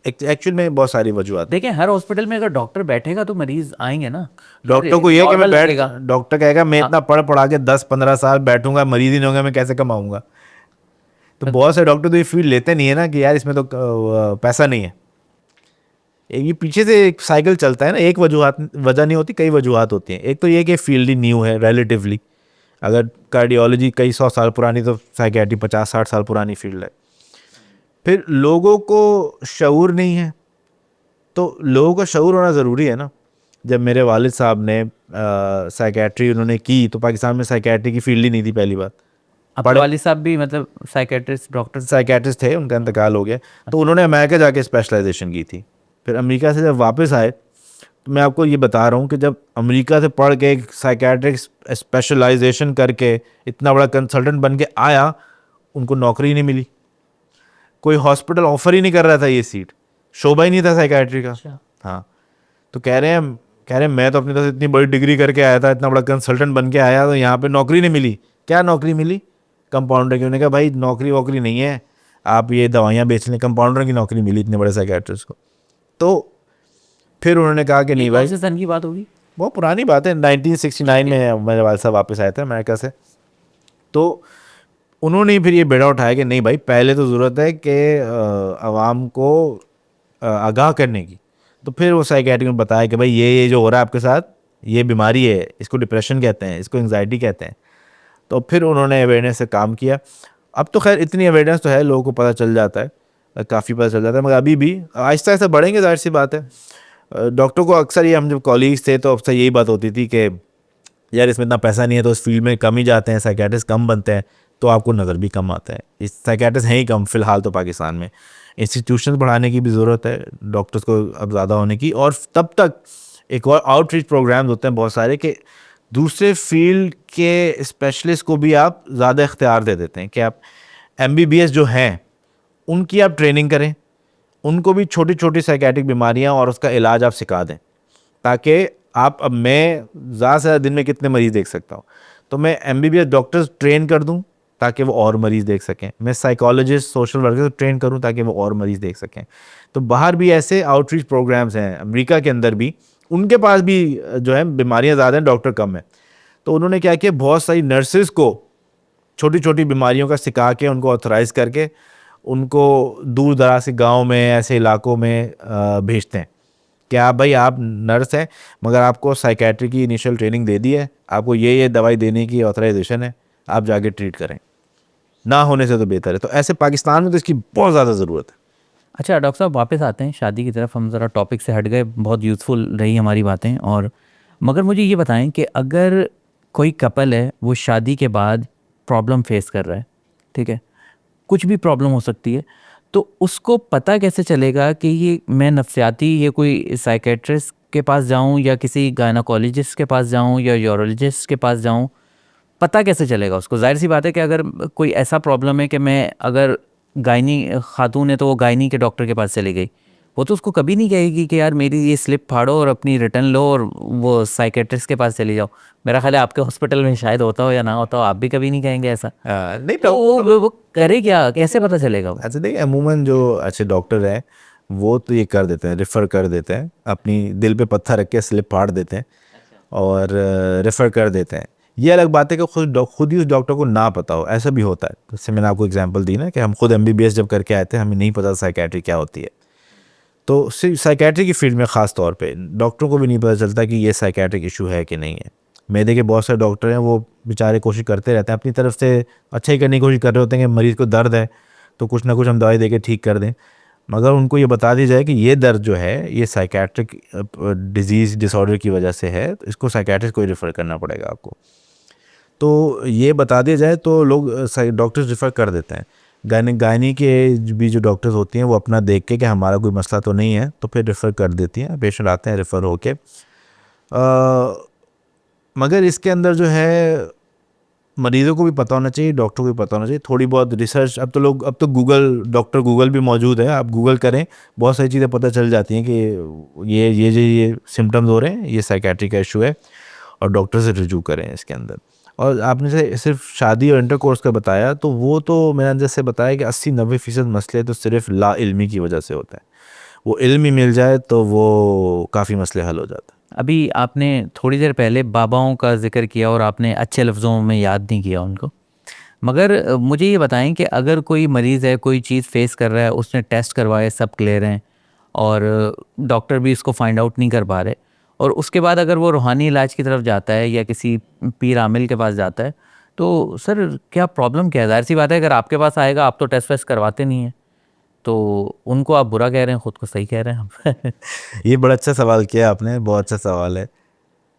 एक्चुअल में बहुत सारी वजूहत। देखें हर हॉस्पिटल में अगर डॉक्टर बैठेगा तो मरीज आएंगे ना। डॉक्टर को ये है कि मैं Normal बैठ, लगेगा। डॉक्टर कहेगा मैं इतना पढ़ पढ़ा के 10-15 साल बैठूंगा, मरीज ही नहीं होंगे, मैं कैसे कमाऊंगा? तो बहुत से डॉक्टर तो ये फील्ड लेते नहीं है ना कि यार इसमें तो पैसा नहीं है। ये पीछे से एक साइकिल चलता है ना, एक वजह नहीं होती, कई वजूहत होती हैं। एक तो ये कि फील्ड ही न्यू है रिलेटिवली, अगर कार्डियोलॉजी कई 100 साल पुरानी तो साइकियाट्री 50-60 साल पुरानी फील्ड है। फिर लोगों को शऊर नहीं है, तो लोगों का शऊर होना ज़रूरी है ना। जब मेरे वालिद साहब ने साइकियाट्री उन्होंने की तो पाकिस्तान में साइकियाट्री की फील्ड ही नहीं थी पहली बात। आपके वालिद साहब भी मतलब साइकेट्रिस्ट डॉक्टर? साइकियाट्रिस्ट थे, उनका इंतकाल हो गया, तो उन्होंने अमेरिका जाके स्पेशलाइजेशन की थी। फिर अमेरिका से जब वापस आए तो मैं आपको ये बता रहा हूँ कि जब अमेरिका से पढ़ के एक साइकियाट्रिक स्पेशलाइजेशन करके इतना बड़ा कंसल्टेंट बन के आया, उनको नौकरी नहीं मिली, कोई हॉस्पिटल ऑफर ही नहीं कर रहा था ये सीट, शोबा ही नहीं था साइकियाट्री का। हाँ, तो कह रहे हैं कह रहे मैं तो अपनी तरफ से इतनी बड़ी डिग्री करके आया था, इतना बड़ा कंसल्टेंट बन के आया, तो यहाँ पे नौकरी नहीं मिली। क्या नौकरी मिली? कंपाउंडर की। उन्होंने कहा भाई नौकरी वोकरी नहीं है, आप ये दवाइयाँ बेच लें। कंपाउंडर की नौकरी मिली इतने बड़े साइकेट्रिस्ट को। तो फिर उन्होंने कहा कि नहीं कौन भाई, से सन की बात होगी? बहुत पुरानी बात है, 1969 में मेरे वाले साहब वापस आए थे अमेरिका से। तो उन्होंने फिर ये बेड़ा उठाया कि नहीं भाई, पहले तो ज़रूरत है कि आवाम को आगाह करने की। तो फिर वो साइकेट्रिस्ट ने बताया कि भाई ये जो हो रहा है आपके साथ, ये बीमारी है, इसको डिप्रेशन कहते हैं, इसको एंग्जाइटी कहते हैं। तो फिर उन्होंने अवेयरनेस से काम किया। अब तो खैर इतनी अवेयरनेस तो है, लोगों को पता चल जाता है, काफ़ी पता चल जाता है, मगर अभी भी आहिस्ता आहिस्ता बढ़ेंगे, जाहिर सी बात है। डॉक्टर को अक्सर ये, हम जब कॉलीग्स थे तो अक्सर यही बात होती थी कि यार इसमें इतना पैसा नहीं है तो इस फील्ड में कम ही जाते हैं, साइकेट्रिस्ट कम बनते हैं, तो आपको नज़र भी कम आता है। इस साइकेट्रिस्ट हैं ही कम फ़िलहाल तो पाकिस्तान में। इंस्टीट्यूशन बढ़ाने की भी ज़रूरत है डॉक्टर्स को अब ज़्यादा होने की। और तब तक एक और आउटरीच प्रोग्राम्स होते हैं बहुत सारे, कि दूसरे फील्ड के स्पेशलिस्ट को भी आप ज़्यादा इख्तियार दे देते हैं कि आप MBBS जो हैं उनकी आप ट्रेनिंग करें, उनको भी छोटी छोटी साइकेट्रिक बीमारियां और उसका इलाज आप सिखा दें, ताकि आप, अब मैं ज़्यादा से ज़्यादा दिन में कितने मरीज़ देख सकता हूँ, तो मैं MBBS डॉक्टर्स ट्रेन कर दूँ ताकि वो और मरीज़ देख सकें। मैं साइकोलॉजिस्ट, सोशल वर्कर ट्रेन करूँ ताकि वो और मरीज़ देख सकें। तो बाहर भी ऐसे आउटरीच प्रोग्राम्स हैं, अमेरिका के अंदर भी, उनके पास भी जो है बीमारियाँ ज़्यादा हैं, डॉक्टर कम है। तो उन्होंने क्या किया, बहुत सारी नर्सेज़ को छोटी छोटी बीमारियों का सिखा के, उनको ऑथराइज़ करके, उनको दूर दराज के गाँव में, ऐसे इलाकों में भेजते हैं कि आप भाई, आप नर्स हैं मगर आपको साइकेट्री की इनिशियल ट्रेनिंग दे दी है, आपको ये दवाई देने की ऑथराइजेशन है, आप जाके ट्रीट करें। ना होने से तो बेहतर है। तो ऐसे पाकिस्तान में तो इसकी बहुत ज़्यादा ज़रूरत है। अच्छा डॉक्टर साहब, वापस आते हैं शादी की तरफ। हम ज़रा टॉपिक से हट गए, बहुत यूज़फुल रही हमारी बातें। और मगर मुझे ये बताएं कि अगर कोई कपल है, वो शादी के बाद प्रॉब्लम फेस कर रहा है, ठीक है, कुछ भी प्रॉब्लम हो सकती है, तो उसको पता कैसे चलेगा कि ये मैं नफ्सियाती, ये कोई साइकेट्रिस्ट के पास जाऊं या किसी गायनाकोलॉजिस्ट के पास जाऊं या यूरोलॉजिस्ट के पास जाऊं? पता कैसे चलेगा उसको? जाहिर सी बात है कि अगर कोई ऐसा प्रॉब्लम है कि मैं, अगर गायनी खातून है तो वो गायनी के डॉक्टर के पास चली गई, वो तो उसको कभी नहीं कहेगी कि यार मेरी ये स्लिप फाड़ो और अपनी रिटर्न लो और वो साइकेट्रिस्ट के पास चली जाओ। मेरा ख्याल है आपके हॉस्पिटल में शायद होता हो या ना होता हो, आप भी कभी नहीं कहेंगे ऐसा। नहीं, तो वो करे क्या, कैसे पता चलेगा वो? अच्छा देखिए, अमूमन जो अच्छे डॉक्टर हैं वो तो ये कर देते हैं, रेफ़र कर देते हैं, अपनी दिल पे पत्थर रख के स्लिप फाड़ देते हैं और रेफ़र कर देते हैं। ये अलग बात है कि खुद ही उस डॉक्टर को ना पता हो, ऐसा भी होता है। जैसे मैंने आपको एग्जांपल दी ना कि हम खुद MBBS जब करके आए थे, हमें नहीं पता साइकेट्री क्या होती है। तो सिर्फ साइकेट्री की फील्ड में ख़ास तौर पे डॉक्टरों को भी नहीं पता चलता कि ये साइकेट्रिक इशू है कि नहीं है। मैदे के बहुत सारे डॉक्टर हैं, वो बेचारे कोशिश करते रहते हैं, अपनी तरफ से अच्छा ही करने की कोशिश कर रहे होते हैं कि मरीज़ को दर्द है तो कुछ ना कुछ हम दवाई दे के ठीक कर दें, मगर उनको ये बता दी जाए कि ये दर्द जो है ये साइकेट्रिक डिजीज़ डिसऑर्डर की वजह से है, तो इसको साइकेट्रिस्ट को ही रेफ़र करना पड़ेगा आपको। तो ये बता दिया जाए तो लोग डॉक्टर्स रेफ़र कर देते हैं। गायनी के भी जो डॉक्टर्स होती हैं वो अपना देख के कि हमारा कोई मसला तो नहीं है, तो फिर रेफ़र कर देती हैं। पेशेंट आते हैं रेफ़र होके। मगर इसके अंदर जो है मरीज़ों को भी पता होना चाहिए, डॉक्टर को भी पता होना चाहिए, थोड़ी बहुत रिसर्च। अब तो गूगल भी मौजूद है, आप गूगल करें, बहुत सारी चीज़ें पता चल जाती हैं कि ये सिम्टम्स हो रहे हैं, ये साइकेट्री का इशू है, और डॉक्टर से रिव्यू करें इसके अंदर। और आपने से सिर्फ शादी और इंटरकोर्स का बताया, तो वो तो मैंने अंदर से बताया कि 80-90% मसले तो सिर्फ ला इल्मी की वजह से होता है। वो इल्म ही मिल जाए तो वो काफ़ी मसले हल हो जाते हैं। अभी आपने थोड़ी देर पहले बाबाओं का जिक्र किया और आपने अच्छे लफ्ज़ों में याद नहीं किया उनको। मगर मुझे ये बताएं कि अगर कोई मरीज़ है, कोई चीज़ फेस कर रहा है, उसने टेस्ट करवाए, सब क्लियर हैं, और डॉक्टर भी इसको फाइंड आउट नहीं कर पा रहे, और उसके बाद अगर वो रूहानी इलाज की तरफ जाता है या किसी पीर आमिल के पास जाता है, तो सर क्या प्रॉब्लम क्या है? ज़ाहिर सी बात है अगर आपके पास आएगा, आप तो टेस्ट वेस्ट करवाते नहीं हैं, तो उनको आप बुरा कह रहे हैं, ख़ुद को सही कह रहे हैं हम। ये बड़ा अच्छा सवाल किया आपने, बहुत अच्छा सवाल है।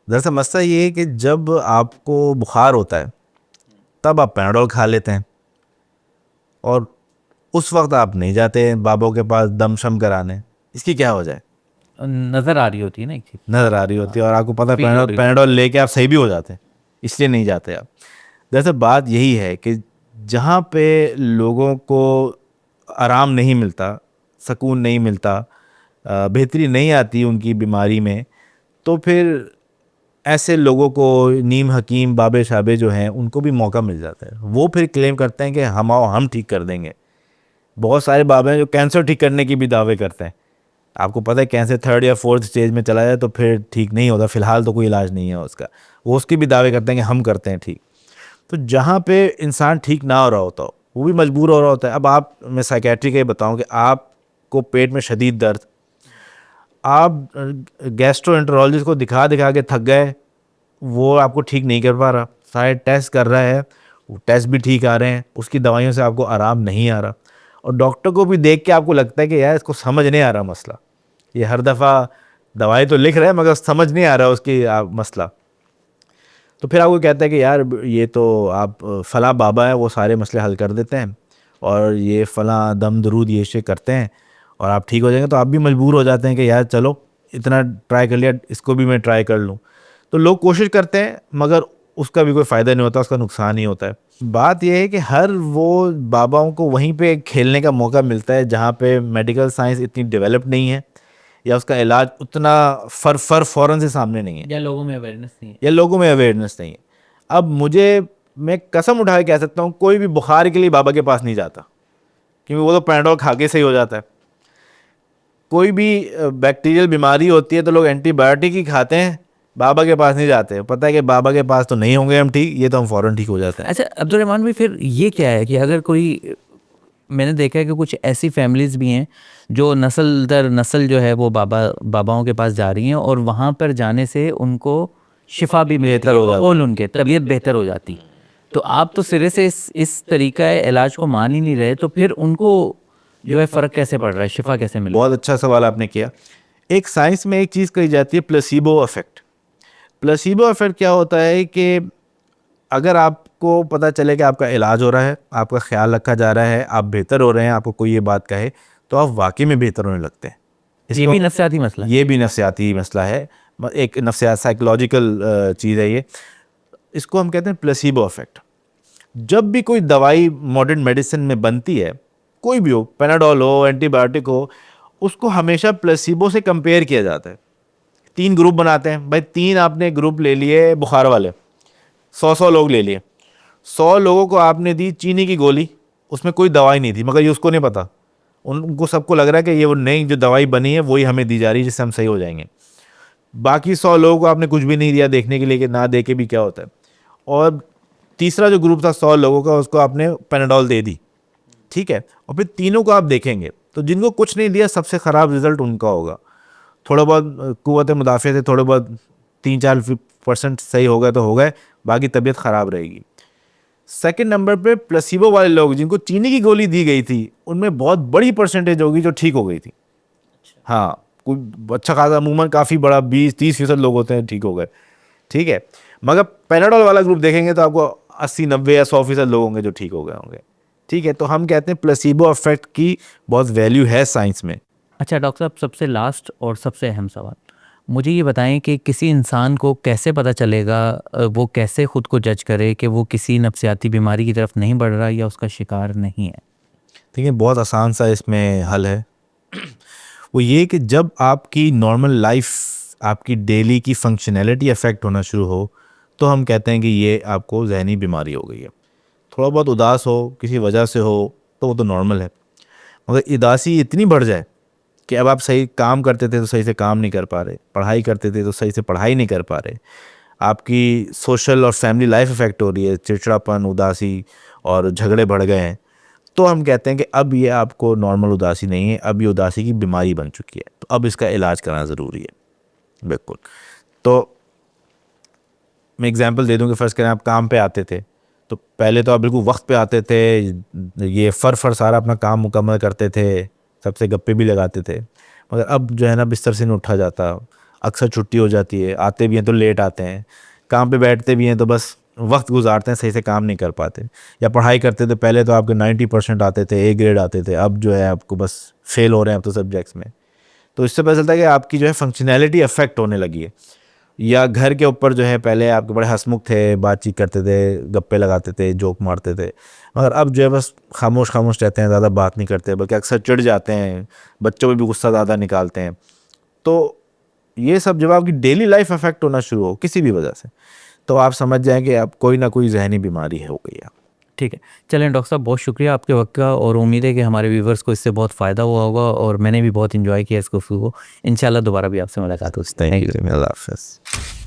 दरअसल मसला ये है कि जब आपको बुखार होता है तब आप पैनाडोल खा लेते हैं, और उस वक्त आप नहीं जाते बाबों के पास दम शम कराने। इसकी क्या वजह है? नज़र आ रही होती है ना एक चीज़, नज़र आ रही होती है, और आपको पता है फील हो रही होती पैनाडोल लेके आप सही भी हो जाते हैं, इसलिए नहीं जाते आप। दरअसल बात यही है कि जहाँ पे लोगों को आराम नहीं मिलता, सुकून नहीं मिलता, बेहतरी नहीं आती उनकी बीमारी में, तो तो फिर ऐसे लोगों को नीम हकीम बाबे शाबे जो हैं उनको भी मौका मिल जाता है। वो फिर क्लेम करते हैं कि हम आओ हम ठीक कर देंगे। बहुत सारे बाबे हैं जो कैंसर ठीक करने की भी दावे करते हैं। आपको पता है कैंसर 3rd या 4th स्टेज में चला जाए तो फिर ठीक नहीं होता, फिलहाल तो कोई इलाज नहीं है उसका, वो उसकी भी दावे करते हैं कि हम करते हैं ठीक। तो जहाँ पे इंसान ठीक ना हो रहा होता हो वो भी मजबूर हो रहा होता है। अब आप, मैं साइकेट्री का ही बताऊँ कि आपको पेट में शदीद दर्द, आप गैस्ट्रोएंटरोलॉजिस्ट को दिखा दिखा के थक गए, वो आपको ठीक नहीं कर पा रहा, सारे टेस्ट कर रहा है, वो टेस्ट भी ठीक आ रहे हैं, उसकी दवाइयों से आपको आराम नहीं आ रहा, और डॉक्टर को भी देख के आपको लगता है कि यार इसको समझ नहीं आ रहा मसला, ये हर दफ़ा दवाई तो लिख रहा है मगर समझ नहीं आ रहा उसकी मसला। तो फिर आपको कहता है कि यार ये तो आप फ़लाँ बाबा है वो सारे मसले हल कर देते हैं, और ये फ़लाँ दम दरूद ये शे करते हैं और आप ठीक हो जाएंगे। तो आप भी मजबूर हो जाते हैं कि यार चलो इतना ट्राई कर लिया, इसको भी मैं ट्राई कर लूँ। तो लोग कोशिश करते हैं मगर उसका भी कोई फ़ायदा नहीं होता, उसका नुकसान ही होता है। बात यह है कि हर वो बाबाओं को वहीं पे खेलने का मौका मिलता है जहाँ पे मेडिकल साइंस इतनी डेवलप नहीं है, या उसका इलाज उतना फ़ौरन से सामने नहीं है, या लोगों में अवेयरनेस नहीं है। या लोगों में अवेयरनेस नहीं है। अब मैं कसम उठा के कह सकता हूँ कोई भी बुखार के लिए बाबा के पास नहीं जाता, क्योंकि वो तो पैराडोल खा के सही हो जाता है। कोई भी बैक्टीरियल बीमारी होती है तो लोग एंटीबायोटिक ही खाते हैं, बाबा के पास नहीं जाते, पता है कि बाबा के पास तो नहीं होंगे हम ठीक, ये तो हम फ़ौरन ठीक हो जाते हैं। अच्छा अब्दुल रहमान भाई, फिर ये क्या है कि अगर कोई, मैंने देखा है कि कुछ ऐसी फैमिलीज़ भी हैं जो नस्ल दर नस्ल जो है वो बाबाओं के पास जा रही हैं, और वहाँ पर जाने से उनको शिफा भी बेहतर हो जाती, और उनके तबीयत बेहतर हो जाती। तो आप तो सिरे से इस तरीका इलाज को मान ही नहीं रहे, तो फिर उनको जो है फ़र्क कैसे पड़ रहा है, शिफा कैसे मिल रहा है? बहुत अच्छा सवाल आपने किया। एक साइंस में एक चीज़ कही जाती है प्लेसिबो इफेक्ट। प्लेसिबो इफेक्ट क्या होता है कि अगर आपको पता चले कि आपका इलाज हो रहा है, आपका ख्याल रखा जा रहा है, आप बेहतर हो रहे हैं, आपको कोई ये बात कहे तो आप वाकई में बेहतर होने लगते हैं। ये भी नफ्सियाती मसला है। ये भी नफ्सियाती मसला है, एक नफ्सियात साइकोलॉजिकल चीज़ है ये। इसको हम कहते हैं प्लेसिबो इफेक्ट। जब भी कोई दवाई मॉडर्न मेडिसिन में बनती है, कोई भी हो, पेनाडोल हो, एंटीबायोटिक हो, उसको हमेशा प्लेसिबो से कंपेयर किया जाता है। 3 ग्रुप बनाते हैं भाई, 3 आपने ग्रुप ले लिए बुखार वाले, 100 लोग ले लिए। 100 लोगों को आपने दी चीनी की गोली, उसमें कोई दवाई नहीं थी, मगर ये उसको नहीं पता, उनको सबको लग रहा है कि ये वो नई जो दवाई बनी है वही हमें दी जा रही है जिससे हम सही हो जाएंगे। बाकी 100 लोगों को आपने कुछ भी नहीं दिया देखने के लिए कि ना दे के भी क्या होता है। और तीसरा जो ग्रुप था 100 लोगों का, उसको आपने पेनाडोल दे दी, ठीक है। और फिर तीनों को आप देखेंगे तो जिनको कुछ नहीं दिया सबसे ख़राब रिजल्ट उनका होगा। थोड़ा बहुत कुव्वत मुदाफ़े से थोड़े बहुत 3-4% सही हो गए तो हो गए, बाकी तबीयत ख़राब रहेगी। सेकंड नंबर पे प्लेसिबो वाले लोग जिनको चीनी की गोली दी गई थी, उनमें बहुत बड़ी परसेंटेज होगी जो ठीक हो गई थी। हाँ, कोई अच्छा खासा अमूमन काफ़ी बड़ा 20-30% लोग होते हैं ठीक हो गए, ठीक है। मगर पेनाडोल वाला ग्रुप देखेंगे तो आपको 80-90 या 100% लोग होंगे जो ठीक हो गए होंगे, ठीक है। तो हम कहते हैं प्लेसिबो इफेक्ट की बहुत वैल्यू है साइंस में। अच्छा डॉक्टर साहब, सबसे लास्ट और सबसे अहम सवाल, मुझे ये बताएं कि किसी इंसान को कैसे पता चलेगा, वो कैसे ख़ुद को जज करे कि वो किसी नफ्सियाती बीमारी की तरफ नहीं बढ़ रहा या उसका शिकार नहीं है? देखिए बहुत आसान सा इसमें हल है। वो ये कि जब आपकी नॉर्मल लाइफ, आपकी डेली की फंक्शनैलिटी अफेक्ट होना शुरू हो तो हम कहते हैं कि ये आपको जहनी बीमारी हो गई है। थोड़ा बहुत उदास हो किसी वजह से हो तो वो तो नॉर्मल है, मगर उदासी इतनी बढ़ जाए कि अब आप सही काम करते थे तो सही से काम नहीं कर पा रहे, पढ़ाई करते थे तो सही से पढ़ाई नहीं कर पा रहे, आपकी सोशल और फैमिली लाइफ इफेक्ट हो रही है, चिड़चिड़ापन, उदासी और झगड़े बढ़ गए हैं, तो हम कहते हैं कि अब ये आपको नॉर्मल उदासी नहीं है, अब ये उदासी की बीमारी बन चुकी है, तो अब इसका इलाज करना ज़रूरी है। बिल्कुल। तो मैं एग्जांपल दे दूं कि फ़र्ज़ करें आप काम पे आते थे तो पहले तो आप बिल्कुल वक्त पे आते थे, ये फर सारा अपना काम मुकम्मल करते थे, सबसे गप्पे भी लगाते थे, मगर अब जो है ना बिस्तर से नहीं उठा जाता, अक्सर छुट्टी हो जाती है, आते भी हैं तो लेट आते हैं, काम पे बैठते भी हैं तो बस वक्त गुजारते हैं, सही से काम नहीं कर पाते। या पढ़ाई करते थे पहले तो आपके 90% आते थे, ए ग्रेड आते थे, अब जो है आपको बस फेल हो रहे हैं अब तो सब्जेक्ट्स में। तो इससे पता चलता है कि आपकी जो है फंक्शनैलिटी अफेक्ट होने लगी है। या घर के ऊपर जो है पहले आपके बड़े हंसमुख थे, बातचीत करते थे, गप्पे लगाते थे, जोक मारते थे, मगर अब जो है बस खामोश खामोश रहते हैं, ज़्यादा बात नहीं करते, बल्कि अक्सर चिढ़ जाते हैं, बच्चों पे भी गुस्सा ज़्यादा निकालते हैं। तो ये सब जब आपकी डेली लाइफ अफेक्ट होना शुरू हो किसी भी वजह से, तो आप समझ जाएंगे आप कोई ना कोई जहनी बीमारी हो गई है। ठीक है, चलें डॉक्टर साहब, बहुत शुक्रिया आपके वक्त का, और उम्मीद है कि हमारे व्यूवर्स को इससे बहुत फ़ायदा हुआ होगा, और मैंने भी बहुत इन्जॉय किया इस गुफ्तगू को। इंशाल्लाह दोबारा भी आपसे मुलाकात हो। थैंक यू, अल्लाह हाफ़िज़।